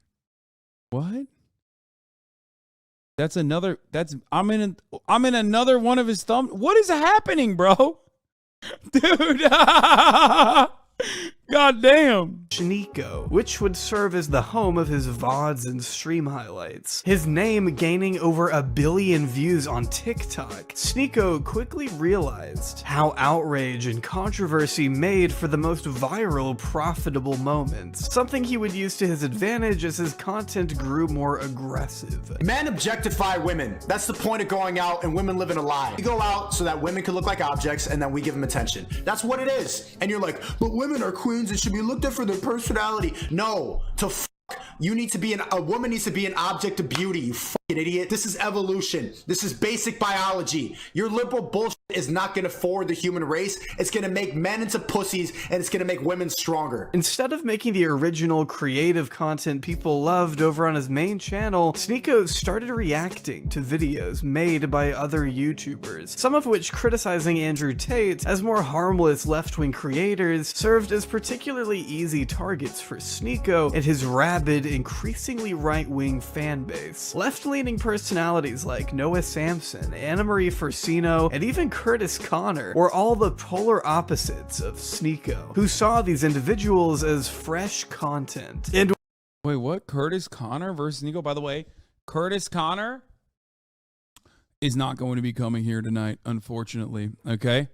What? That's another. That's I'm in another one of his thumb. What is happening, bro? Dude. God damn.
Sneako, which would serve as the home of his VODs and stream highlights. His name gaining over 1 billion views on TikTok, Sneako quickly realized how outrage and controversy made for the most viral, profitable moments, something he would use to his advantage as his content grew more aggressive.
Men objectify women. That's the point of going out and women living a lie. We go out so that women can look like objects and then we give them attention. That's what it is. And you're like, but women are queens and should be looked at for their personality. No, you need to be a woman needs to be an object of beauty, you fucking
idiot. This is evolution. This is basic biology. Your liberal bullshit is not going to forward the human race. It's going to make men into pussies, and it's going to make women stronger.
Instead of making the original creative content people loved over on his main channel, Sneako started reacting to videos made by other YouTubers, some of which criticizing Andrew Tate as more harmless left-wing creators served as particularly easy targets for Sneako and his rabid, increasingly right-wing fan base. Left-leaning personalities like Noah Samson, Anna Marie Forcino, and even Curtis Connor were all the polar opposites of Sneako, who saw these individuals as fresh content. And
wait, what? Curtis Connor versus Sneako? By the way, Curtis Connor is not going to be coming here tonight, unfortunately. Okay.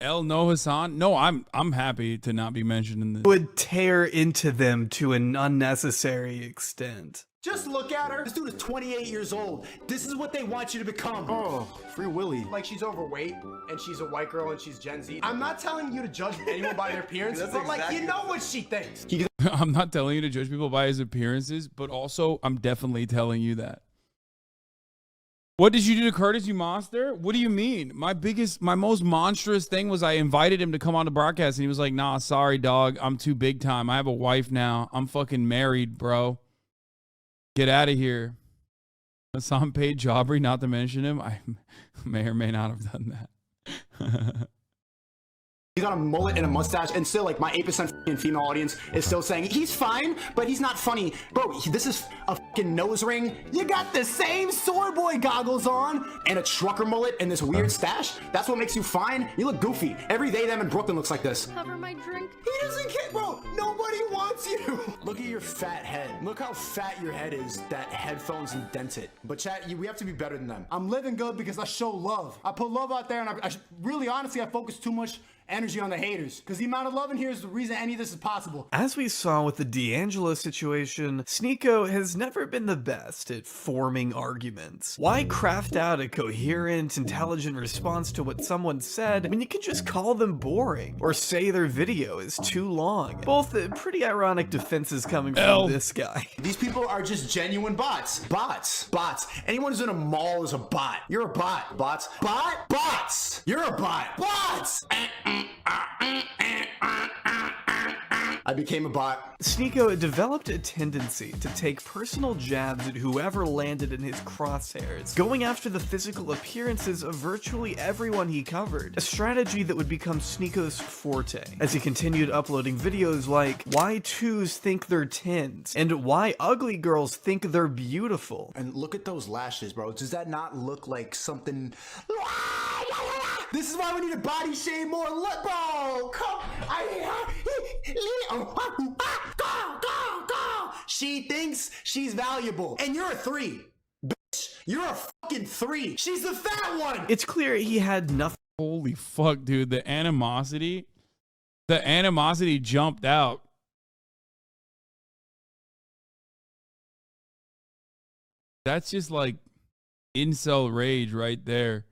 No Hasan. No, I'm happy to not be mentioned in this.
Would tear into them to an unnecessary extent.
Just look at her. This dude is 28 years old. This is what they want you to become. Oh, Free Willy. Like, she's overweight, and she's a white girl, and she's Gen Z. I'm not telling you to judge anyone by their appearance, but like, you know what she thinks.
I'm not telling you to judge people by his appearances, but also I'm definitely telling you that. What did you do to Curtis, you monster? What do you mean? My most monstrous thing was I invited him to come on the broadcast, and he was like, nah, sorry, dog. I'm too big time. I have a wife now. I'm fucking married, bro. Get out of here. Hasan paid Jabri not to mention him. I may or may not have done that.
He's got a mullet and a mustache, and still, like, my 8% female audience is still saying, he's fine, but he's not funny. Bro, this is a fucking nose ring. You got the same Sword Boy goggles on, and a trucker mullet and this weird stash. That's what makes you fine? You look goofy. Every day them in Brooklyn looks like this.
Cover my drink.
He doesn't care, bro. Nobody wants you. Look at your fat head. Look how fat your head is. That headphones indent it. But chat, we have to be better than them. I'm living good because I show love. I put love out there, and I really, honestly, I focus too much energy on the haters, because the amount of love in here is the reason any of this is possible.
As we saw with the D'Angelo situation, Sneako has never been the best at forming arguments. Why craft out a coherent, intelligent response to what someone said when you can just call them boring, or say their video is too long? Both pretty ironic defenses coming from this guy.
These people are just genuine bots. Bots. Anyone who's in a mall is a bot. You're a bot. Bots. Bots. You're a bot. Bots. I became a bot.
Sneako developed a tendency to take personal jabs at whoever landed in his crosshairs, going after the physical appearances of virtually everyone he covered, a strategy that would become Sneako's forte, as he continued uploading videos like why 2s think they're 10s, and why ugly girls think they're beautiful.
And look at those lashes, bro. Does that not look like something? This is why we need to body shame more. Look, bro. Come. Go. She thinks she's valuable. And you're a 3. Bitch, you're a fucking 3. She's the fat one.
It's clear he had nothing.
Holy fuck, dude. The animosity jumped out. That's just like incel rage right there.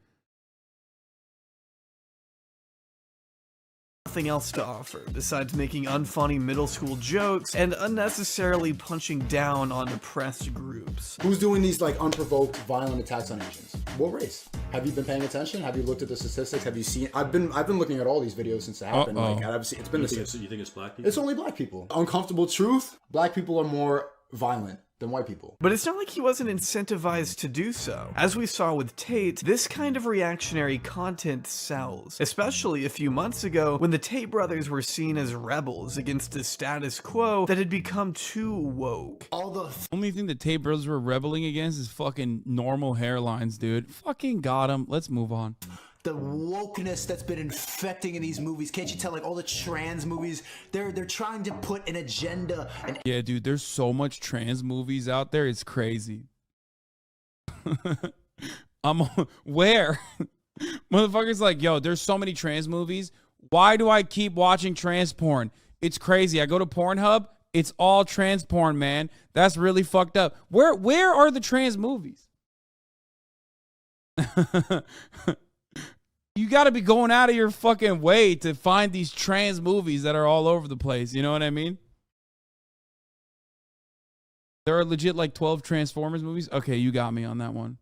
Nothing else to offer besides making unfunny middle school jokes and unnecessarily punching down on oppressed groups.
Who's doing these like unprovoked violent attacks on Asians? What race? Have you been paying attention? Have you looked at the statistics? Have you seen? I've been looking at all these videos since it happened. Like, it's been
You think it's black people?
It's only black people. Uncomfortable truth. Black people are more violent than white people.
But it's not like he wasn't incentivized to do so. As we saw with Tate, this kind of reactionary content sells, especially a few months ago when the Tate brothers were seen as rebels against the status quo that had become too woke.
All the
only thing the Tate brothers were rebelling against is fucking normal hairlines, dude. Fucking got him. Let's move on.
The wokeness that's been infecting in these movies. Can't you tell, like, all the trans movies, they're trying to put an agenda.
Yeah, dude, there's so much trans movies out there. It's crazy. Where? Motherfuckers like, yo, there's so many trans movies. Why do I keep watching trans porn? It's crazy. I go to Pornhub. It's all trans porn, man. That's really fucked up. Where are the trans movies? You got to be going out of your fucking way to find these trans movies that are all over the place. You know what I mean? There are legit like 12 Transformers movies. Okay, you got me on that one.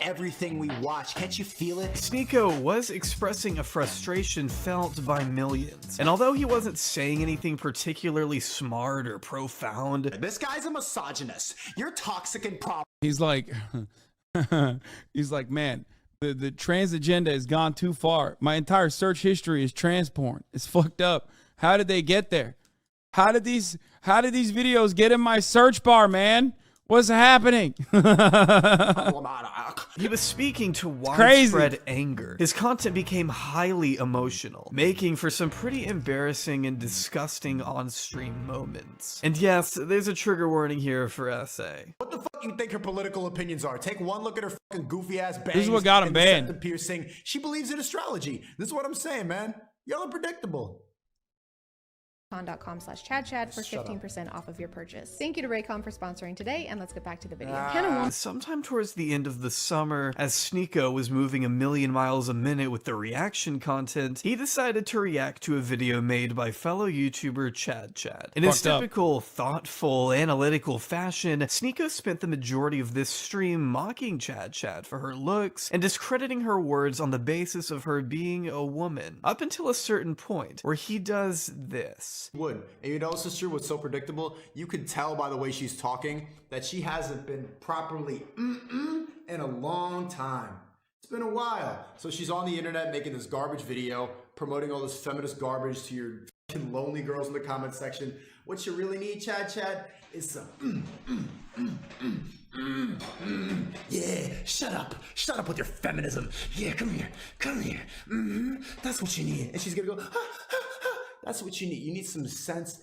Everything we watch, can't you feel it?
Sneako was expressing a frustration felt by millions. And although he wasn't saying anything particularly smart or profound,
this guy's a misogynist. You're toxic and problem.
He's like, man, the trans agenda has gone too far. My entire search history is trans porn. It's fucked up. How did they get there? How did these videos get in my search bar, man? What's happening?
He was speaking to widespread anger. His content became highly emotional, making for some pretty embarrassing and disgusting on-stream moments. And yes, there's a trigger warning here for SA.
What the fuck you think her political opinions are? Take one look at her fucking goofy ass bangs.
This is what got him
and the
banned.
septum piercing. She believes in astrology. This is what I'm saying, man. Y'all are predictable.
Raycon.com/ChadChad for 15% off of your purchase. Thank you to Raycon for sponsoring today, and let's get back to the video.
Sometime towards the end of the summer, as Sneako was moving a million miles a minute with the reaction content, he decided to react to a video made by fellow YouTuber Chad Chad. In his typical thoughtful, analytical fashion, Sneako spent the majority of this stream mocking Chad Chad for her looks and discrediting her words on the basis of her being a woman, up until a certain point where he does this.
Would. And you know, sister, what's so predictable? You could tell by the way she's talking that she hasn't been properly in a long time. It's been a while. So she's on the internet making this garbage video, promoting all this feminist garbage to your fucking lonely girls in the comment section. What you really need, Chad Chad, is some yeah, shut up with your feminism. Yeah, come here, that's what you need. And she's gonna go, that's what you need. You need some sense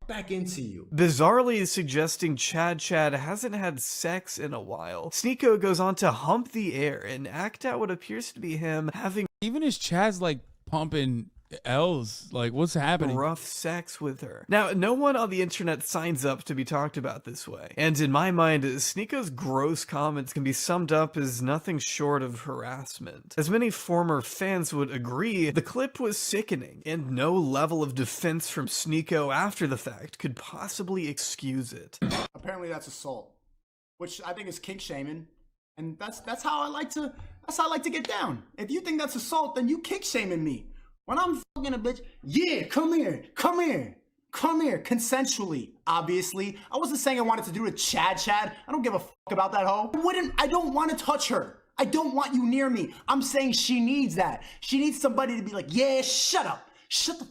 back into you.
Bizarrely suggesting Chad Chad hasn't had sex in a while, Sneako goes on to hump the air and act out what appears to be him having
even his Chad's like pumping L's. Like, what's happening?
Rough sex with her. Now, no one on the internet signs up to be talked about this way. And in my mind, Sneako's gross comments can be summed up as nothing short of harassment. As many former fans would agree, the clip was sickening, and no level of defense from Sneako after the fact could possibly excuse it.
Apparently that's assault, which I think is kink shaming. And that's how I like to get down. If you think that's assault, then you kink shaming me. When I'm fucking a bitch, yeah, come here, consensually, obviously. I wasn't saying I wanted to do it with Chad Chad. I don't give a fuck about that hoe. I don't want to touch her. I don't want you near me. I'm saying she needs that. She needs somebody to be like, yeah, shut up. Shut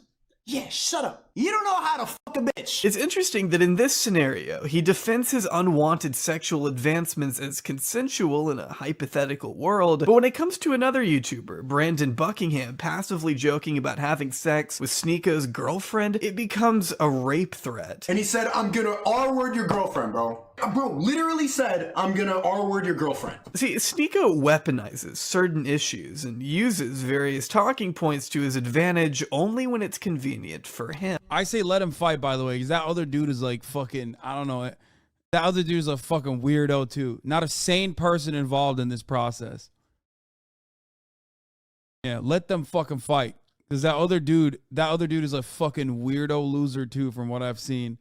up. You don't know how to fuck a bitch.
It's interesting that in this scenario, he defends his unwanted sexual advancements as consensual in a hypothetical world, but when it comes to another YouTuber, Brandon Buckingham, passively joking about having sex with Sneako's girlfriend, it becomes a rape threat.
And he said, I'm gonna R-word your girlfriend, bro. Bro, literally said, I'm gonna R-word your girlfriend.
See, Sneako weaponizes certain issues and uses various talking points to his advantage only when it's convenient for him.
I say let him fight, by the way, because that other dude is like fucking, I don't know. That other dude is a fucking weirdo too. Not a sane person involved in this process. Yeah, let them fucking fight. Because that other dude is a fucking weirdo loser too, from what I've seen.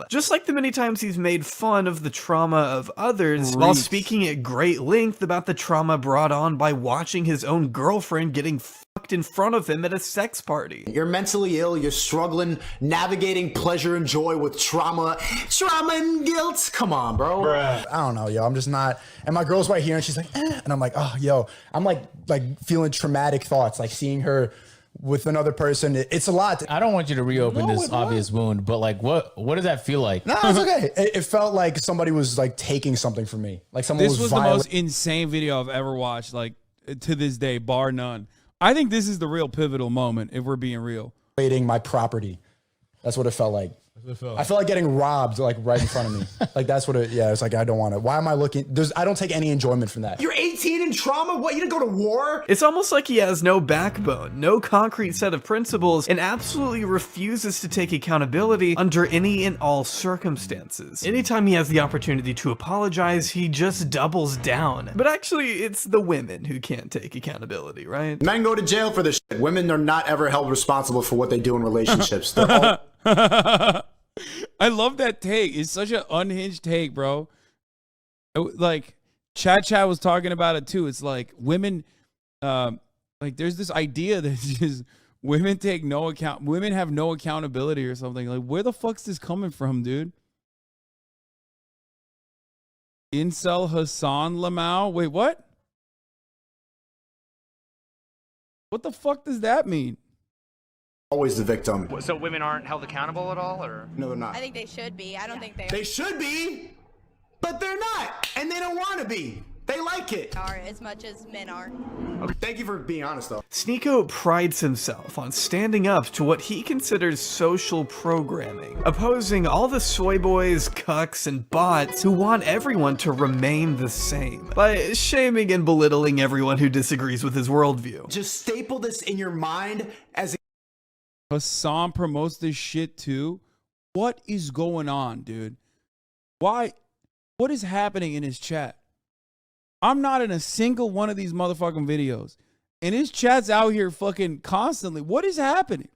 Just like the many times he's made fun of the trauma of others while speaking at great length about the trauma brought on by watching his own girlfriend getting fucked in front of him at a sex party.
You're mentally ill, you're struggling, navigating pleasure and joy with trauma and guilt. Come on, bro.
Bruh. I don't know, yo. I'm just not. And my girl's right here and she's like, and I'm like, oh, yo. I'm like feeling traumatic thoughts, like seeing her with another person. It's a lot.
I don't want you to reopen this obvious wound, but like, what does that feel like?
No, it's okay. It felt like somebody was like taking something from me. Like someone
This was the most insane video I've ever watched, like to this day, bar none. I think this is the real pivotal moment, if we're being real.
My property. That's what it felt like. I felt like getting robbed, like right in front of me. Like that's what it. Yeah, it's like I don't want it. Why am I looking? I don't take any enjoyment from that.
You're 18 in trauma. What? You didn't go to war?
It's almost like he has no backbone, no concrete set of principles, and absolutely refuses to take accountability under any and all circumstances. Anytime he has the opportunity to apologize, he just doubles down. But actually, it's the women who can't take accountability, right?
Men go to jail for this shit. Women are not ever held responsible for what they do in relationships. They're all
I love that take. It's such an unhinged take, bro. Like Chat was talking about it too. It's like women, like there's this idea that just women take no account. Women have no accountability or something. Like where the fuck's this coming from, dude? Incel Hasan Lamau. Wait, what? What the fuck does that mean?
Always the victim.
So women aren't held accountable at all, or?
No, they're not.
I think they should be. I don't think they
They should be, but they're not, and they don't want to be. They like it.
are as much as men are.
Okay, thank you for being honest, though.
Sneako prides himself on standing up to what he considers social programming, opposing all the soy boys, cucks, and bots who want everyone to remain the same, by shaming and belittling everyone who disagrees with his worldview.
Just staple this in your mind as
Hasan promotes this shit too. What is going on, dude? Why? What is happening in his chat? I'm not in a single one of these motherfucking videos. And his chat's out here fucking constantly. What is happening?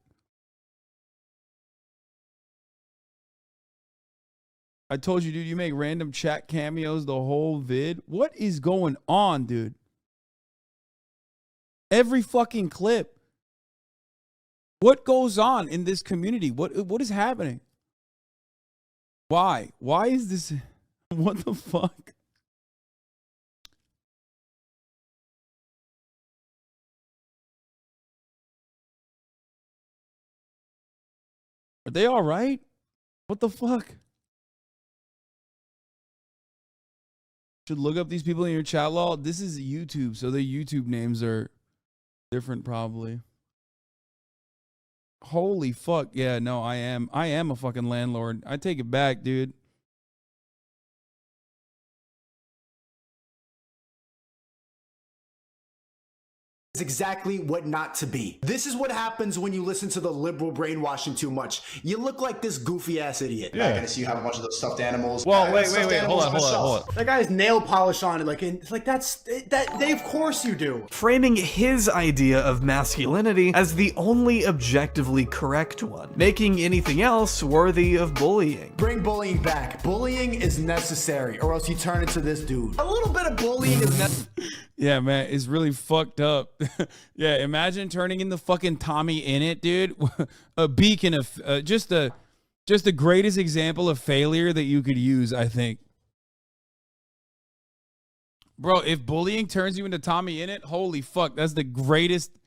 I told you, dude, you make random chat cameos the whole vid. What is going on, dude? Every fucking clip. What goes on in this community? What is happening? Why? Why is this? What the fuck? Are they all right? What the fuck? Should look up these people in your chat log. This is YouTube, so their YouTube names are different probably. Holy fuck. Yeah, no, I am a fucking landlord. I take it back, dude.
is exactly what not to be. This is what happens when you listen to the liberal brainwashing too much. You look like this goofy ass idiot.
Yeah. Gonna see you have a bunch of those stuffed animals.
Well,
wait, hold on.
That guy has nail polish on it. It's like that. Of course you do.
Framing his idea of masculinity as the only objectively correct one, making anything else worthy of bullying.
Bring bullying back. Bullying is necessary, or else you turn into this dude. A little bit of bullying is necessary.
Yeah, man, it's really fucked up. Yeah, imagine turning in the fucking Tommy Innit, dude. A beacon of just the greatest example of failure that you could use, I think. Bro, if bullying turns you into Tommy Innit, holy fuck, that's the greatest.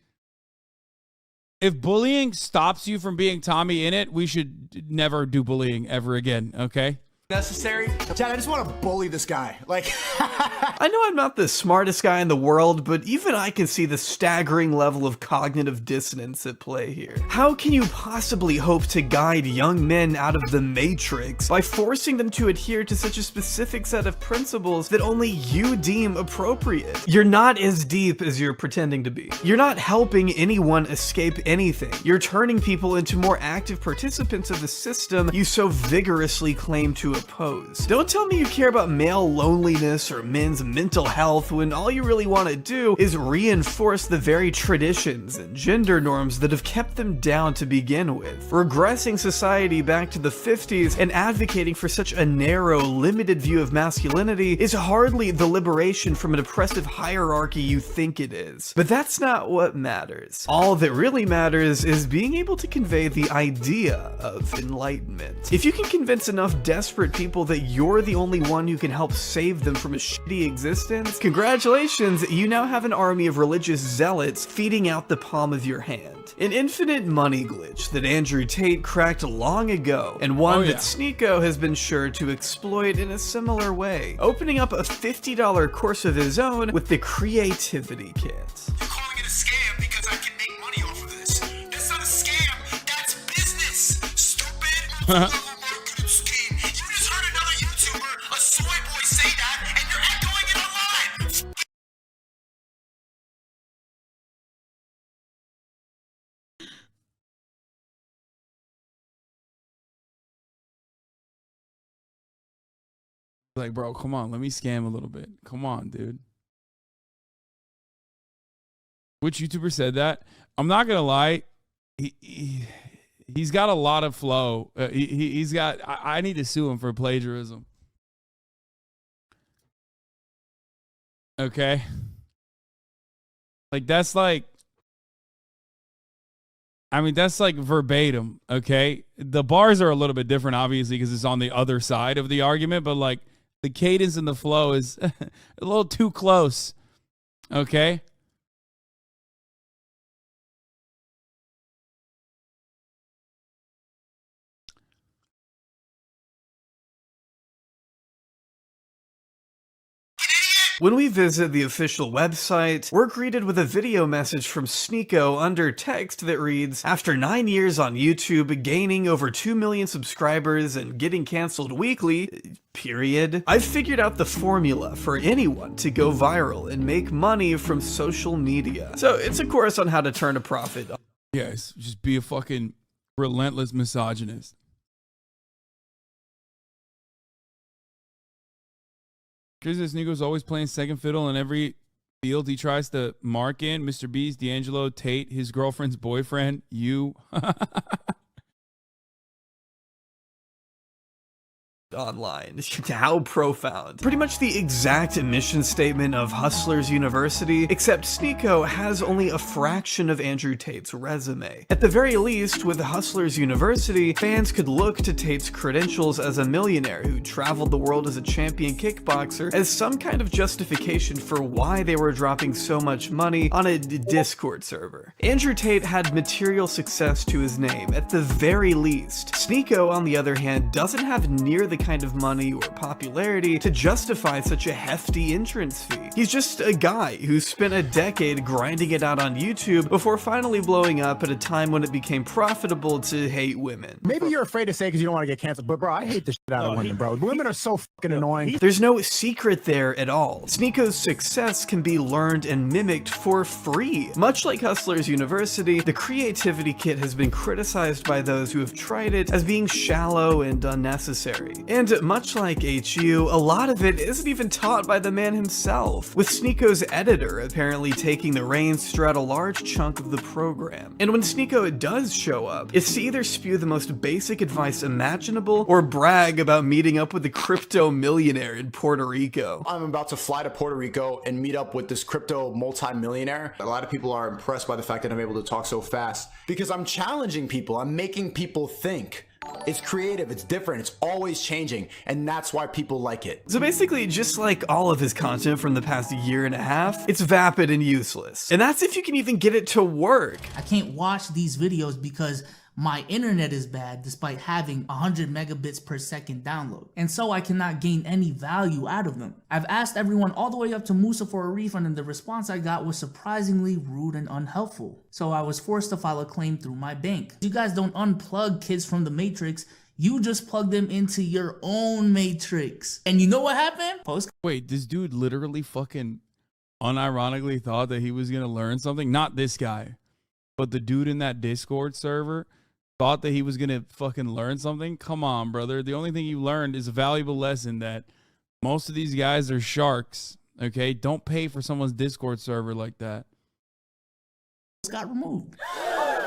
If bullying stops you from being Tommy Innit, we should never do bullying ever again, okay?
Necessary. Chad, I just want to bully this guy. Like,
I know I'm not the smartest guy in the world, but even I can see the staggering level of cognitive dissonance at play here. How can you possibly hope to guide young men out of the matrix by forcing them to adhere to such a specific set of principles that only you deem appropriate? You're not as deep as you're pretending to be. You're not helping anyone escape anything. You're turning people into more active participants of the system you so vigorously claim to oppose. Don't tell me you care about male loneliness or men's mental health when all you really want to do is reinforce the very traditions and gender norms that have kept them down to begin with. Regressing society back to the 50s and advocating for such a narrow, limited view of masculinity is hardly the liberation from an oppressive hierarchy you think it is. But that's not what matters. All that really matters is being able to convey the idea of enlightenment. If you can convince enough desperate people that you're the only one who can help save them from a shitty existence, congratulations, you now have an army of religious zealots feeding out the palm of your hand. An infinite money glitch that Andrew Tate cracked long ago, and one that Sneako has been sure to exploit in a similar way, opening up a $50 course of his own with the Creativity Kit.
You're calling it a scam because I can make money off of this. That's not a scam. That's business. Stupid.
Like, bro, come on, let me scam a little bit. Come on, dude. Which YouTuber said that? I'm not gonna lie, he He's got a lot of flow. He's got. I need to sue him for plagiarism. Okay. Like that's like. I mean, that's like verbatim. Okay. The bars are a little bit different, obviously, because it's on the other side of the argument. But like the cadence and the flow is a little too close. Okay.
When we visit the official website, we're greeted with a video message from Sneako under text that reads, "After 9 years on YouTube, gaining over 2 million subscribers and getting canceled weekly, period, I've figured out the formula for anyone to go viral and make money from social media." So it's a course on how to turn a profit.
Yes, just be a fucking relentless misogynist. Because Sneako's always playing second fiddle in every field he tries to mark in. Mr. Beast, D'Angelo, Tate, his girlfriend's boyfriend, you.
Online. How profound. Pretty much the exact mission statement of Hustlers University, except Sneako has only a fraction of Andrew Tate's resume. At the very least, with Hustlers University, fans could look to Tate's credentials as a millionaire who traveled the world as a champion kickboxer as some kind of justification for why they were dropping so much money on a Discord server. Andrew Tate had material success to his name, at the very least. Sneako, on the other hand, doesn't have near the kind of money or popularity to justify such a hefty entrance fee. He's just a guy who spent a decade grinding it out on YouTube before finally blowing up at a time when it became profitable to hate women.
Maybe you're afraid to say because you don't want to get canceled, but bro, I hate the shit out of women, bro. Women are so fucking annoying.
There's no secret there at all. Sneako's success can be learned and mimicked for free. Much like Hustlers University, the creativity kit has been criticized by those who have tried it as being shallow and unnecessary. And much like HU, a lot of it isn't even taught by the man himself, with Sneako's editor apparently taking the reins throughout a large chunk of the program. And when Sneako does show up, it's to either spew the most basic advice imaginable or brag about meeting up with the crypto millionaire in Puerto Rico.
I'm about to fly to Puerto Rico and meet up with this crypto multi-millionaire. A lot of people are impressed by the fact that I'm able to talk so fast because I'm challenging people. I'm making people think. It's creative, it's different, it's always changing, and that's why people like it.
So basically, just like all of his content from the past year and a half, it's vapid and useless. And that's if you can even get it to work.
I can't watch these videos because my internet is bad despite having 100 megabits per second download, and so I cannot gain any value out of them. I've asked everyone all the way up to Musa for a refund, and the response I got was surprisingly rude and unhelpful. So I was forced to file a claim through my bank. You guys don't unplug kids from the Matrix, you just plug them into your own Matrix. And you know what happened?
Wait, this dude literally fucking unironically thought that he was gonna learn something? Not this guy, but the dude in that Discord server thought that he was gonna fucking learn something? Come on, brother. The only thing you learned is a valuable lesson that most of these guys are sharks. Okay, don't pay for someone's Discord server like that.
Got removed.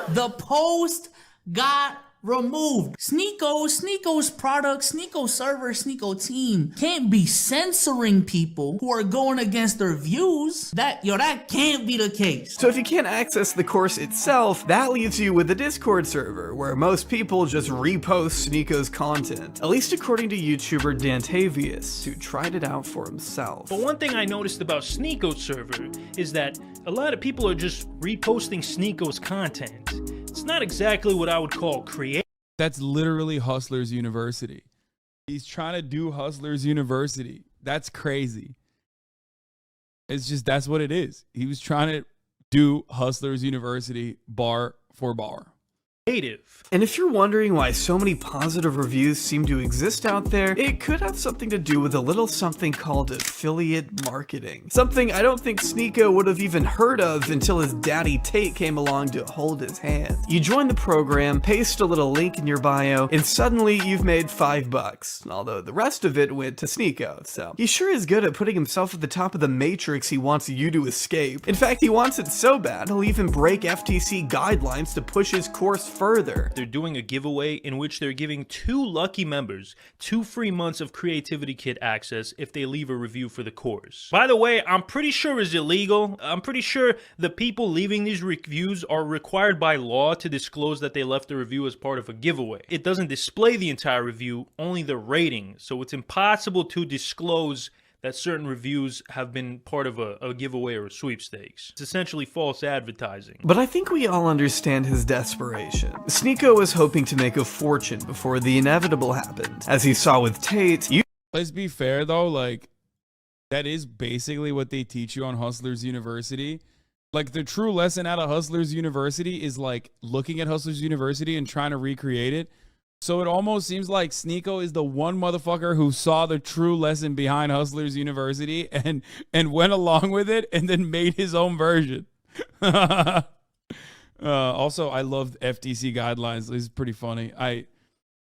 The post got removed. Sneako's product, Sneako server, Sneako team can't be censoring people who are going against their views. That can't be the case.
So if you can't access the course itself, that leaves you with the Discord server, where most people just repost Sneako's content. At least according to YouTuber Dantavius, who tried it out for himself.
But one thing I noticed about Sneako's server is that a lot of people are just reposting Sneako's content. It's not exactly what I would call creative.
That's literally Hustlers University. He's trying to do Hustlers University. That's crazy. It's just, that's what it is. He was trying to do Hustlers University bar for bar.
And if you're wondering why so many positive reviews seem to exist out there, it could have something to do with a little something called affiliate marketing. Something I don't think Sneako would have even heard of until his daddy Tate came along to hold his hand. You join the program, paste a little link in your bio, and suddenly you've made $5, although the rest of it went to Sneako. So he sure is good at putting himself at the top of the matrix he wants you to escape. In fact, he wants it so bad, he'll even break FTC guidelines to push his course further.
They're doing a giveaway in which they're giving 2 lucky members 2 free months of Creativity Kit access if they leave a review for the course. By the way, I'm pretty sure it's illegal. I'm pretty sure the people leaving these reviews are required by law to disclose that they left the review as part of a giveaway. It doesn't display the entire review, only the rating, so it's impossible to disclose that certain reviews have been part of a giveaway or a sweepstakes. It's essentially false advertising.
But I think we all understand his desperation. Sneako was hoping to make a fortune before the inevitable happened. As he saw with Tate,
Let's be fair though, like, that is basically what they teach you on Hustlers University. Like, the true lesson out of Hustlers University is like looking at Hustlers University and trying to recreate it. So it almost seems like Sneako is the one motherfucker who saw the true lesson behind Hustlers University and went along with it and then made his own version. Also, I love FTC guidelines. This is pretty funny. I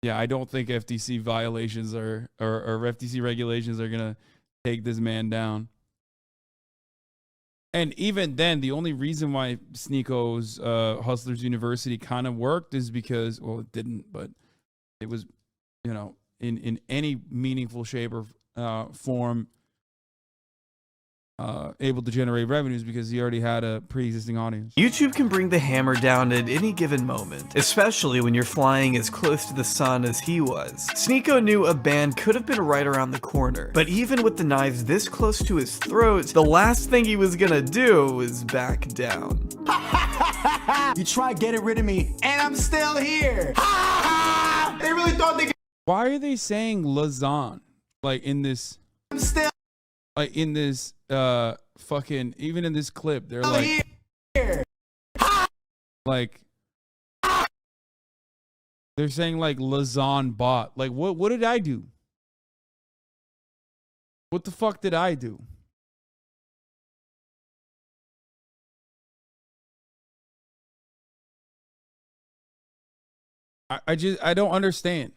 don't think FTC violations or FTC regulations are gonna take this man down. And even then, the only reason why Sneako's Hustlers University kind of worked is because, well, it didn't, but it was, you know, in any meaningful shape or form able to generate revenues because he already had a pre-existing audience.
YouTube can bring the hammer down at any given moment, especially when you're flying as close to the sun as he was. Sneako knew a ban could have been right around the corner, but even with the knives this close to his throat, the last thing he was gonna do was back down.
You try getting rid of me, and I'm still here. They really thought they could.
Why are they saying Lazan? Like in this,
I'm still
like in this, fucking, even in this clip, they're like,
here.
like, they're saying like Lazan bot. Like, what did I do? What the fuck did I do? I don't understand.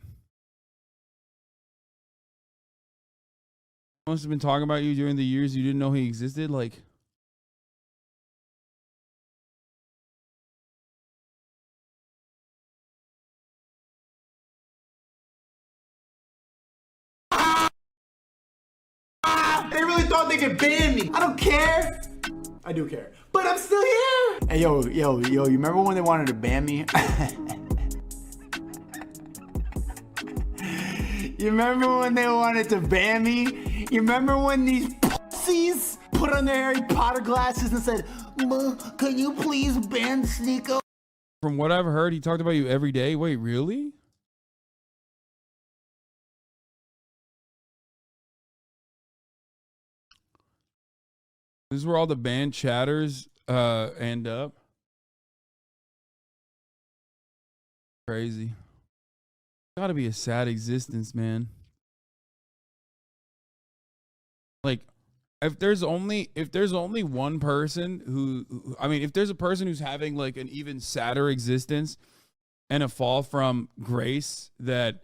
Must have been talking about you during the years you didn't know he existed. Like,
They really thought they could ban me. I don't care. I do care, but I'm still here. Hey, yo, you remember when they wanted to ban me? You remember when they wanted to ban me? You remember when these pussies put on their Harry Potter glasses and said, "Ma, can you please ban Sneako?"
from what I've heard, he talked about you every day. Wait, really? This is where all the band chatters end up. Crazy. Gotta be a sad existence, man. Like, if there's only one person who I mean, if there's a person who's having like an even sadder existence and a fall from grace that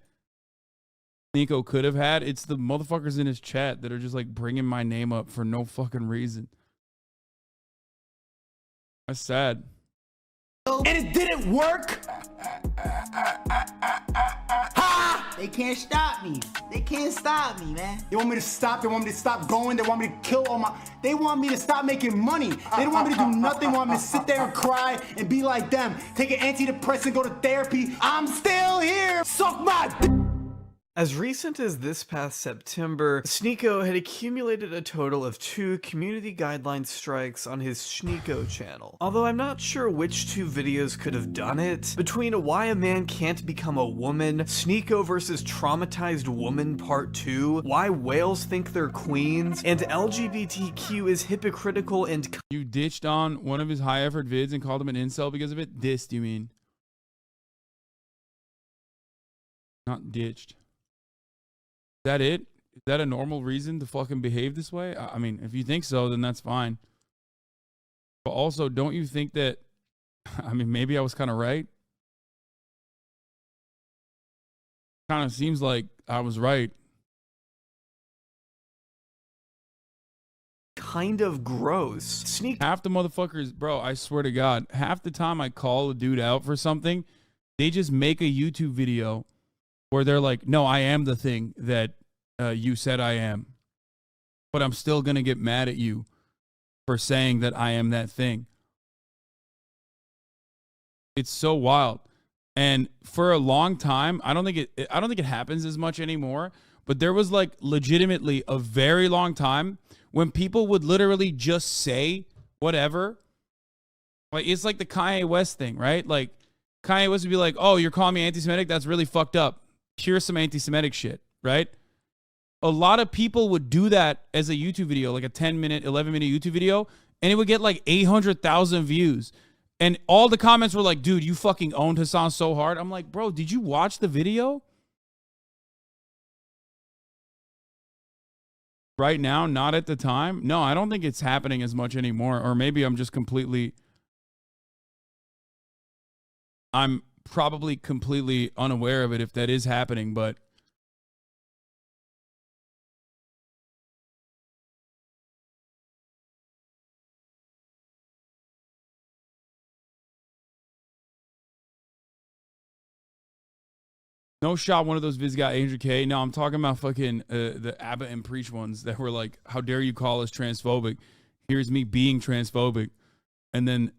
Sneako could have had, it's the motherfuckers in his chat that are just like bringing my name up for no fucking reason. That's sad.
And it didn't work. Ha! They can't stop me. They can't stop me, man. They want me to stop. They want me to stop going. They want me to kill all my. They want me to stop making money. They don't want me to do nothing. They want me to sit there and cry and be like them. Take an antidepressant, go to therapy. I'm still here. Suck my.
As recent as this past September, Sneako had accumulated a total of 2 community guideline strikes on his Sneako channel. Although I'm not sure which 2 videos could have done it, between Why a Man Can't Become a Woman, Sneako versus Traumatized Woman Part 2, Why Whales Think They're Queens, and LGBTQ is hypocritical and—
You ditched on one of his high effort vids and called him an incel because of it? Dissed, you mean? Not ditched. Is that it? Is that a normal reason to fucking behave this way? I mean, if you think so, then that's fine. But also, don't you think that, I mean, maybe I was kind of right? Kind of seems like I was right.
kind of gross.
Half the motherfuckers, bro, I swear to God, half the time I call a dude out for something, They just make a YouTube video where they're like, no, I am the thing that you said I am. But I'm still going to get mad at you for saying that I am that thing. It's so wild. And for a long time, I don't think it happens as much anymore, but there was like legitimately a very long time when people would literally just say whatever. Like it's like the Kanye West thing, right? Like Kanye West would be like, "Oh, you're calling me anti-Semitic? That's really fucked up. Here's some anti-Semitic shit," right? A lot of people would do that as a YouTube video, like a 10-minute, 11-minute YouTube video, and it would get like 800,000 views. And all the comments were like, dude, you fucking owned Hasan so hard. I'm like, bro, did you watch the video? Right now, not at the time. No, I don't think it's happening as much anymore. Or maybe I'm just I'm probably completely unaware of it if that is happening, but no shot one of those vids got 800K. No, I'm talking about fucking the Abbott and Preach ones that were like, how dare you call us transphobic? Here's me being transphobic. And then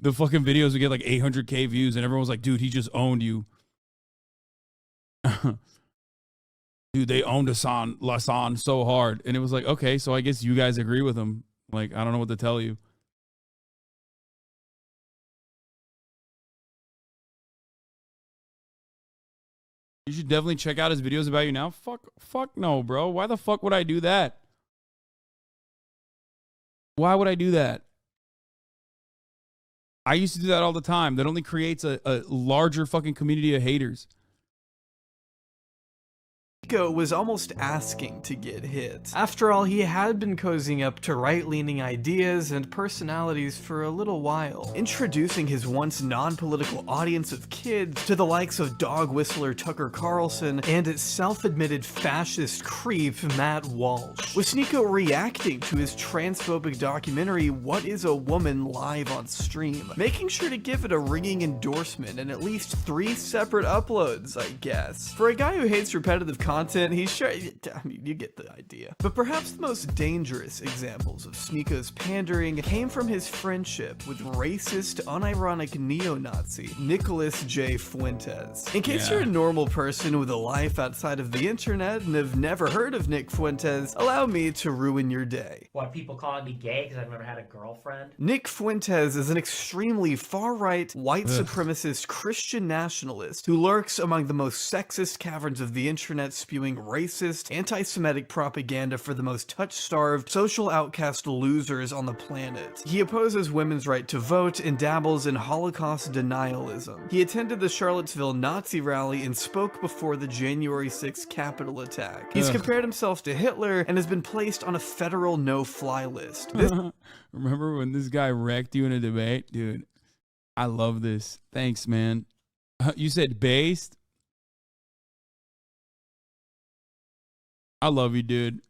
the fucking videos would get like 800K views and everyone was like, dude, he just owned you. Dude, they owned Hasan so hard. And it was like, okay, so I guess you guys agree with him. Like, I don't know what to tell you. You should definitely check out his videos about you now. Fuck no, bro. Why the fuck would I do that? Why would I do that? I used to do that all the time. That only creates a larger fucking community of haters.
Sneako was almost asking to get hit. After all, he had been cozying up to right-leaning ideas and personalities for a little while, introducing his once non-political audience of kids to the likes of dog whistler Tucker Carlson and its self-admitted fascist creep Matt Walsh. With Sneako reacting to his transphobic documentary What is a Woman live on stream, making sure to give it a ringing endorsement and at least 3 separate uploads, I guess. For a guy who hates repetitive content, he's sure, I mean, you get the idea. But perhaps the most dangerous examples of Sneako's pandering came from his friendship with racist, unironic neo-Nazi Nicholas J. Fuentes. In case you're a normal person with a life outside of the internet and have never heard of Nick Fuentes, allow me to ruin your day.
What, people calling me gay because I've never had a girlfriend?
Nick Fuentes is an extremely far-right, white supremacist Christian nationalist who lurks among the most sexist caverns of the internet, spewing racist, anti-Semitic propaganda for the most touch-starved, social outcast losers on the planet. He opposes women's right to vote and dabbles in Holocaust denialism. He attended the Charlottesville Nazi rally and spoke before the January 6th Capitol attack. He's compared himself to Hitler and has been placed on a federal no-fly list.
Remember when this guy wrecked you in a debate? Dude, I love this. Thanks, man. You said based? I love you, dude.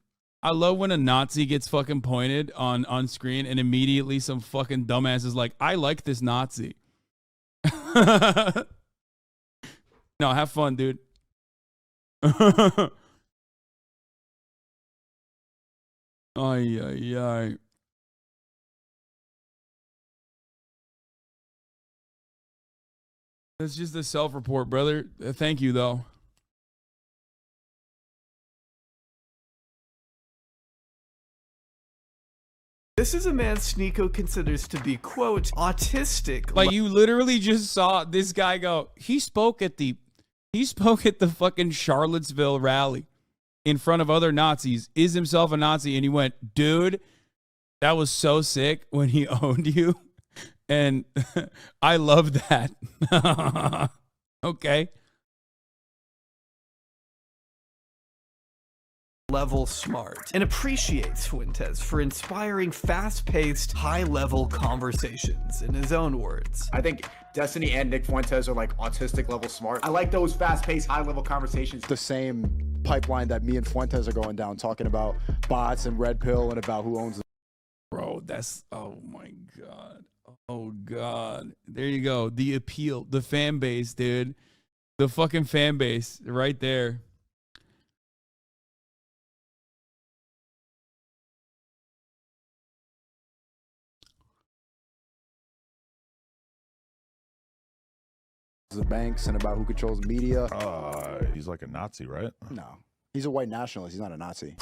I love when a Nazi gets fucking pointed on screen and immediately some fucking dumbass is like, I like this Nazi. No, have fun, dude. Ay, ay, ay. That's just a self-report, brother. Thank you, though.
This is a man Sneako considers to be, quote, autistic.
Like, you literally just saw this guy go, he spoke at the fucking Charlottesville rally in front of other Nazis, is himself a Nazi, and he went, dude, that was so sick when he owned you. And I love that. Okay.
Level smart, and appreciates Fuentes for inspiring fast-paced, high-level conversations, in his own words.
I think Destiny and Nick Fuentes are like autistic level smart. I like those fast-paced, high-level conversations. The same pipeline that me and Fuentes are going down, talking about bots and red pill and about who owns
Bro, that's, oh my God. Oh God. There you go. The appeal, the fan base, dude. The fucking fan base right there.
The banks and about who controls the media.
He's like a Nazi, right?
No, he's a white nationalist. He's not a Nazi.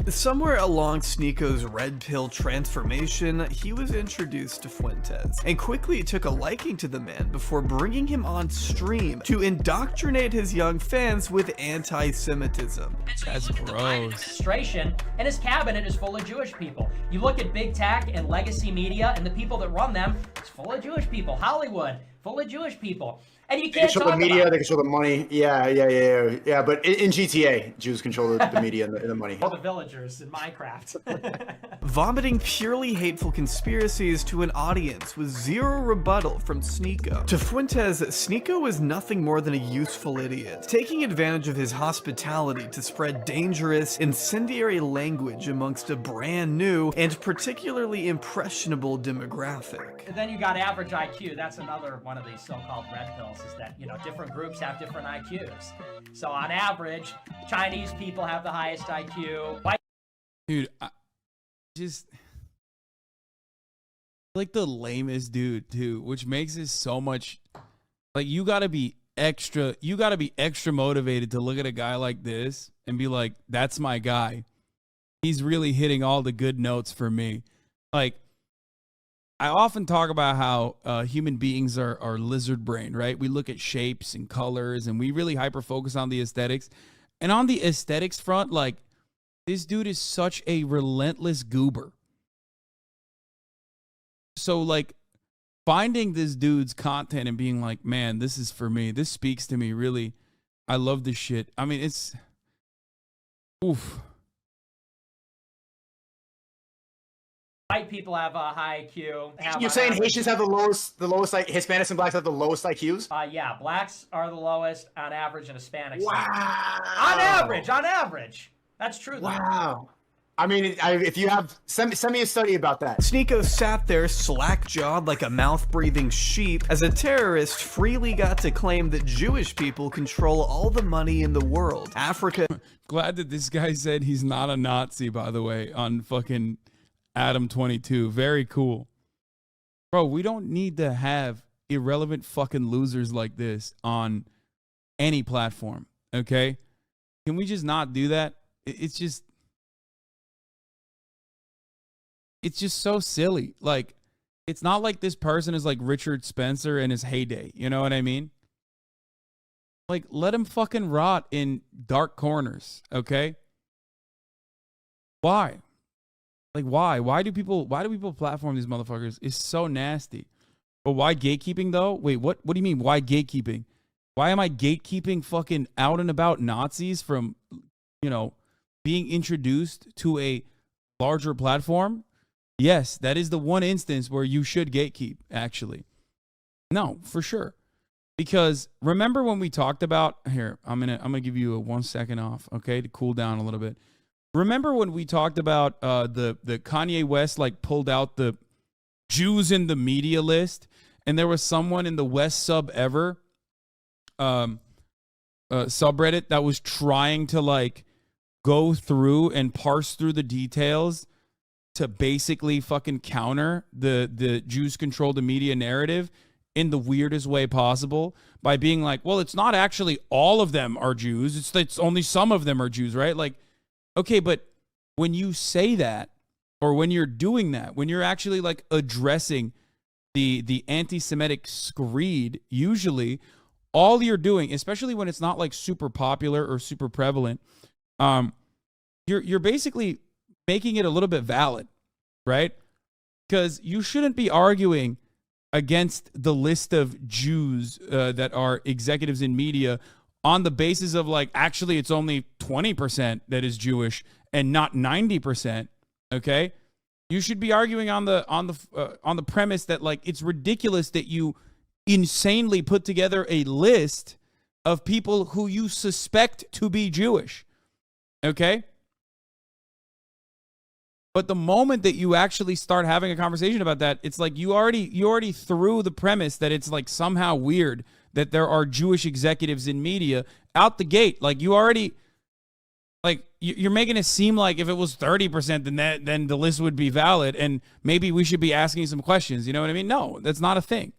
Somewhere along Sneako's red pill transformation, he was introduced to Fuentes, and quickly took a liking to the man before bringing him on stream to indoctrinate his young fans with anti-Semitism.
That's gross.
Administration and his cabinet is full of Jewish people. You look at big tech and legacy media and the people that run them, it's full of Jewish people. Hollywood, full of Jewish people. And you
They
can't
control
talk
the media.
about
They control the money. Yeah. But in GTA, Jews control the media and the money.
all the villagers in Minecraft.
Vomiting purely hateful conspiracies to an audience with zero rebuttal from Sneako. To Fuentes, Sneako was nothing more than a useful idiot, taking advantage of his hospitality to spread dangerous, incendiary language amongst a brand new and particularly impressionable demographic.
And then you got average IQ. That's another one of these so-called red pills, is that, you know, different groups have different IQs. So on average, Chinese people have the highest IQ. White
Dude, I just like the lamest dude too, which makes it so much like you gotta be extra motivated to look at a guy like this and be like, that's my guy. He's really hitting all the good notes for me. Like, I often talk about how human beings are lizard brain, right? We look at shapes and colors and we really hyper focus on the aesthetics. And on the aesthetics front, like, this dude is such a relentless goober. So, like, finding this dude's content and being like, man, this is for me. This speaks to me, really. I love this shit. I mean, it's... Oof.
White people have a high IQ.
You're saying Haitians have the lowest, like Hispanics and blacks have the lowest IQs?
Yeah, blacks are the lowest on average and Hispanics.
Wow.
On average. That's true. Though.
Wow. I mean, if you have, send me a study about that.
Sneako sat there slack-jawed like a mouth-breathing sheep as a terrorist freely got to claim that Jewish people control all the money in the world. Africa...
Glad that this guy said he's not a Nazi, by the way, on fucking Adam 22. Very cool. Bro, we don't need to have irrelevant fucking losers like this on any platform, okay? Can we just not do that? It's just so silly. Like, it's not like this person is like Richard Spencer in his heyday. You know what I mean? Like, let him fucking rot in dark corners, okay? Why? Like, why? Why do people platform these motherfuckers? It's so nasty. But why gatekeeping, though? Wait, what do you mean, why gatekeeping? Why am I gatekeeping fucking out and about Nazis from, you know, being introduced to a larger platform? Yes, that is the one instance where you should gatekeep, actually. No, for sure. Because remember when we talked about, here, I'm gonna give you a 1 second off, okay, to cool down a little bit. Remember when we talked about the Kanye West like pulled out the Jews in the media list, and there was someone in the West Sub Ever subreddit that was trying to like go through and parse through the details to basically fucking counter the Jews control the media narrative in the weirdest way possible by being like, well, it's not actually all of them are Jews. It's only some of them are Jews, right? Like, okay, but when you say that, or when you're doing that, when you're actually like addressing the anti-Semitic screed, usually all you're doing, especially when it's not like super popular or super prevalent, you're basically making it a little bit valid, right? Because you shouldn't be arguing against the list of Jews that are executives in media on the basis of like, actually it's only 20% that is Jewish and not 90%. Okay, you should be arguing on the premise that like it's ridiculous that you insanely put together a list of people who you suspect to be Jewish. Okay, But the moment that you actually start having a conversation about that, it's like you already threw the premise that it's like somehow weird that there are Jewish executives in media out the gate. Like you already, like you're making it seem like if it was 30%, then the list would be valid, and maybe we should be asking some questions. You know what I mean? No, that's not a thing.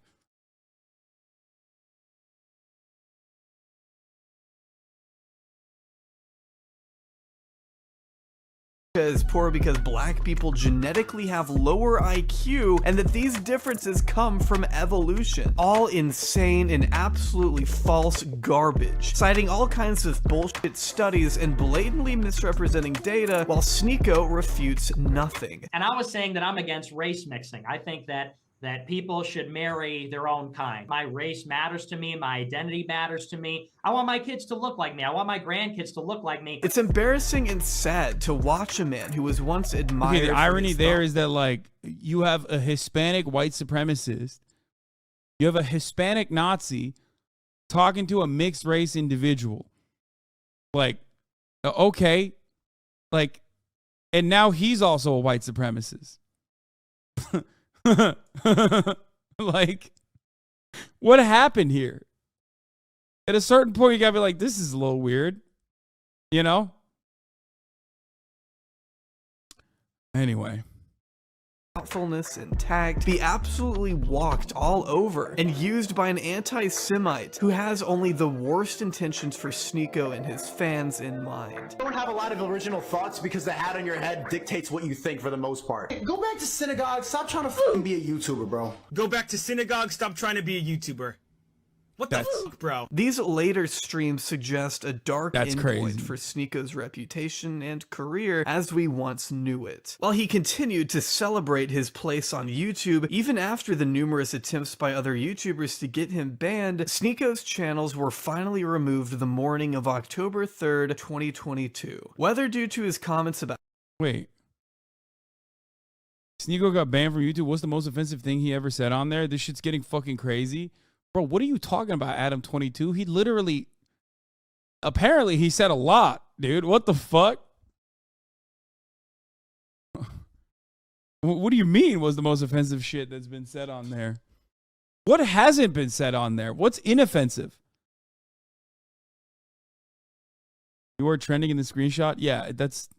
Is poor because black people genetically have lower IQ and that these differences come from evolution. All insane and absolutely false garbage, citing all kinds of bullshit studies and blatantly misrepresenting data while Sneako refutes nothing.
And I was saying that I'm against race mixing. I think that people should marry their own kind. My race matters to me. My identity matters to me. I want my kids to look like me. I want my grandkids to look like me.
It's embarrassing and sad to watch a man who was once admired.
Okay, the irony there is that like you have a Hispanic white supremacist, you have a Hispanic Nazi talking to a mixed race individual. Like, okay, like, and now he's also a white supremacist. Like, what happened here? At a certain point, you gotta be like, this is a little weird, you know? Anyway.
Thoughtfulness and tact be absolutely walked all over and used by an anti-Semite who has only the worst intentions for Sneako and his fans in mind.
You don't have a lot of original thoughts because the hat on your head dictates what you think for the most part. Go back to synagogue, stop trying to fucking be a YouTuber, bro.
Go back to synagogue, stop trying to be a YouTuber. What the fuck, bro?
These later streams suggest a dark
That's
endpoint
crazy.
for Sneako's reputation and career as we once knew it. While he continued to celebrate his place on YouTube, even after the numerous attempts by other YouTubers to get him banned, Sneako's channels were finally removed the morning of October 3rd, 2022. Whether due to his comments about—
Wait. Sneako got banned from YouTube. What's the most offensive thing he ever said on there? This shit's getting fucking crazy. Bro, what are you talking about, Adam22? He literally, apparently he said a lot, dude. What the fuck? What do you mean was the most offensive shit that's been said on there? What hasn't been said on there? What's inoffensive? You are trending in the screenshot? Yeah,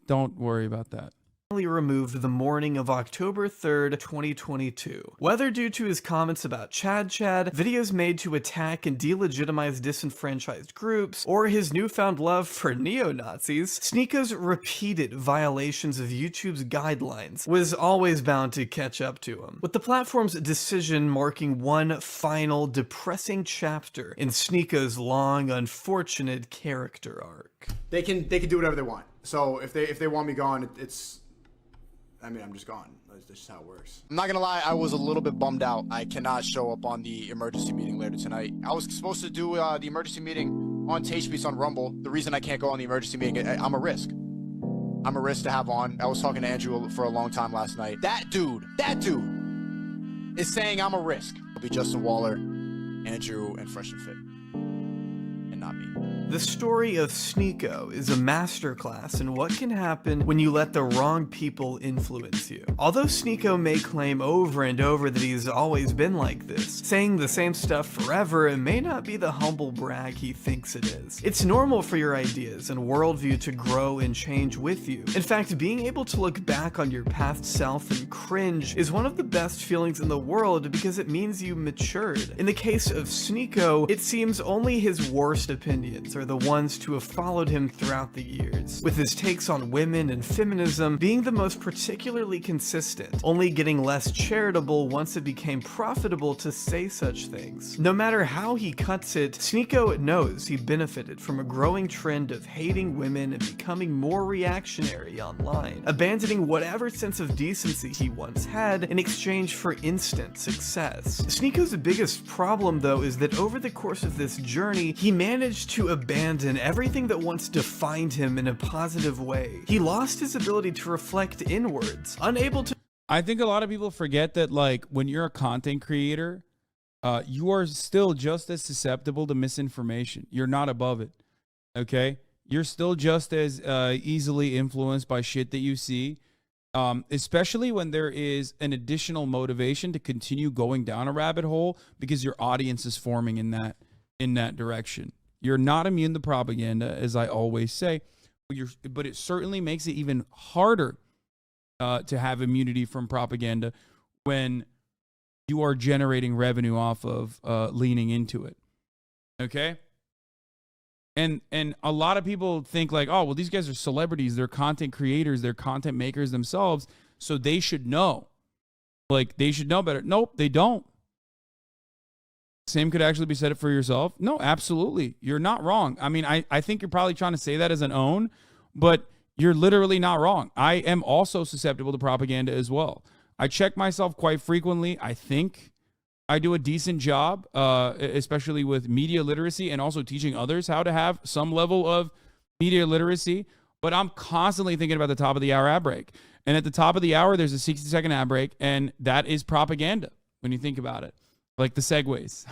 don't worry about that.
Removed the morning of October 3rd, 2022. Whether due to his comments about Chad, videos made to attack and delegitimize disenfranchised groups, or his newfound love for neo-Nazis, Sneako's repeated violations of YouTube's guidelines was always bound to catch up to him, with the platform's decision marking one final depressing chapter in Sneako's long, unfortunate character arc.
They can do whatever they want. So if they want me gone, I mean, I'm just gone. That's just how it works. I'm not gonna lie, I was a little bit bummed out. I cannot show up on the emergency meeting later tonight. I was supposed to do the emergency meeting on Taste on Rumble. The reason I can't go on the emergency meeting, I'm a risk. I'm a risk to have on. I was talking to Andrew for a long time last night. That dude is saying I'm a risk. It'll be Justin Waller, Andrew, and Fresh and Fit. And not me.
The story of Sneako is a masterclass in what can happen when you let the wrong people influence you. Although Sneako may claim over and over that he's always been like this, saying the same stuff forever, it may not be the humble brag he thinks it is. It's normal for your ideas and worldview to grow and change with you. In fact, being able to look back on your past self and cringe is one of the best feelings in the world because it means you matured. In the case of Sneako, it seems only his worst opinions are the ones to have followed him throughout the years, with his takes on women and feminism being the most particularly consistent, only getting less charitable once it became profitable to say such things. No matter how he cuts it, Sneako knows he benefited from a growing trend of hating women and becoming more reactionary online, abandoning whatever sense of decency he once had in exchange for instant success. Sneako's biggest problem, though, is that over the course of this journey, he managed to abandon everything that once defined him in a positive way. He lost his ability to reflect inwards, unable to—
I think a lot of people forget that, like, when you're a content creator, you are still just as susceptible to misinformation. You're not above it, okay? You're still just as easily influenced by shit that you see. especially when there is an additional motivation to continue going down a rabbit hole because your audience is forming in that direction. You're not immune to propaganda, as I always say, but it certainly makes it even harder to have immunity from propaganda when you are generating revenue off of leaning into it. Okay? And a lot of people think like, oh, well, these guys are celebrities. They're content creators. They're content makers themselves. So they should know. Like, they should know better. Nope, they don't. Same could actually be said for yourself. No, absolutely. You're not wrong. I mean, I think you're probably trying to say that as an own, but you're literally not wrong. I am also susceptible to propaganda as well. I check myself quite frequently. I think I do a decent job, especially with media literacy and also teaching others how to have some level of media literacy. But I'm constantly thinking about the top of the hour ad break. And at the top of the hour, there's a 60-second ad break, and that is propaganda when you think about it. Like the segues.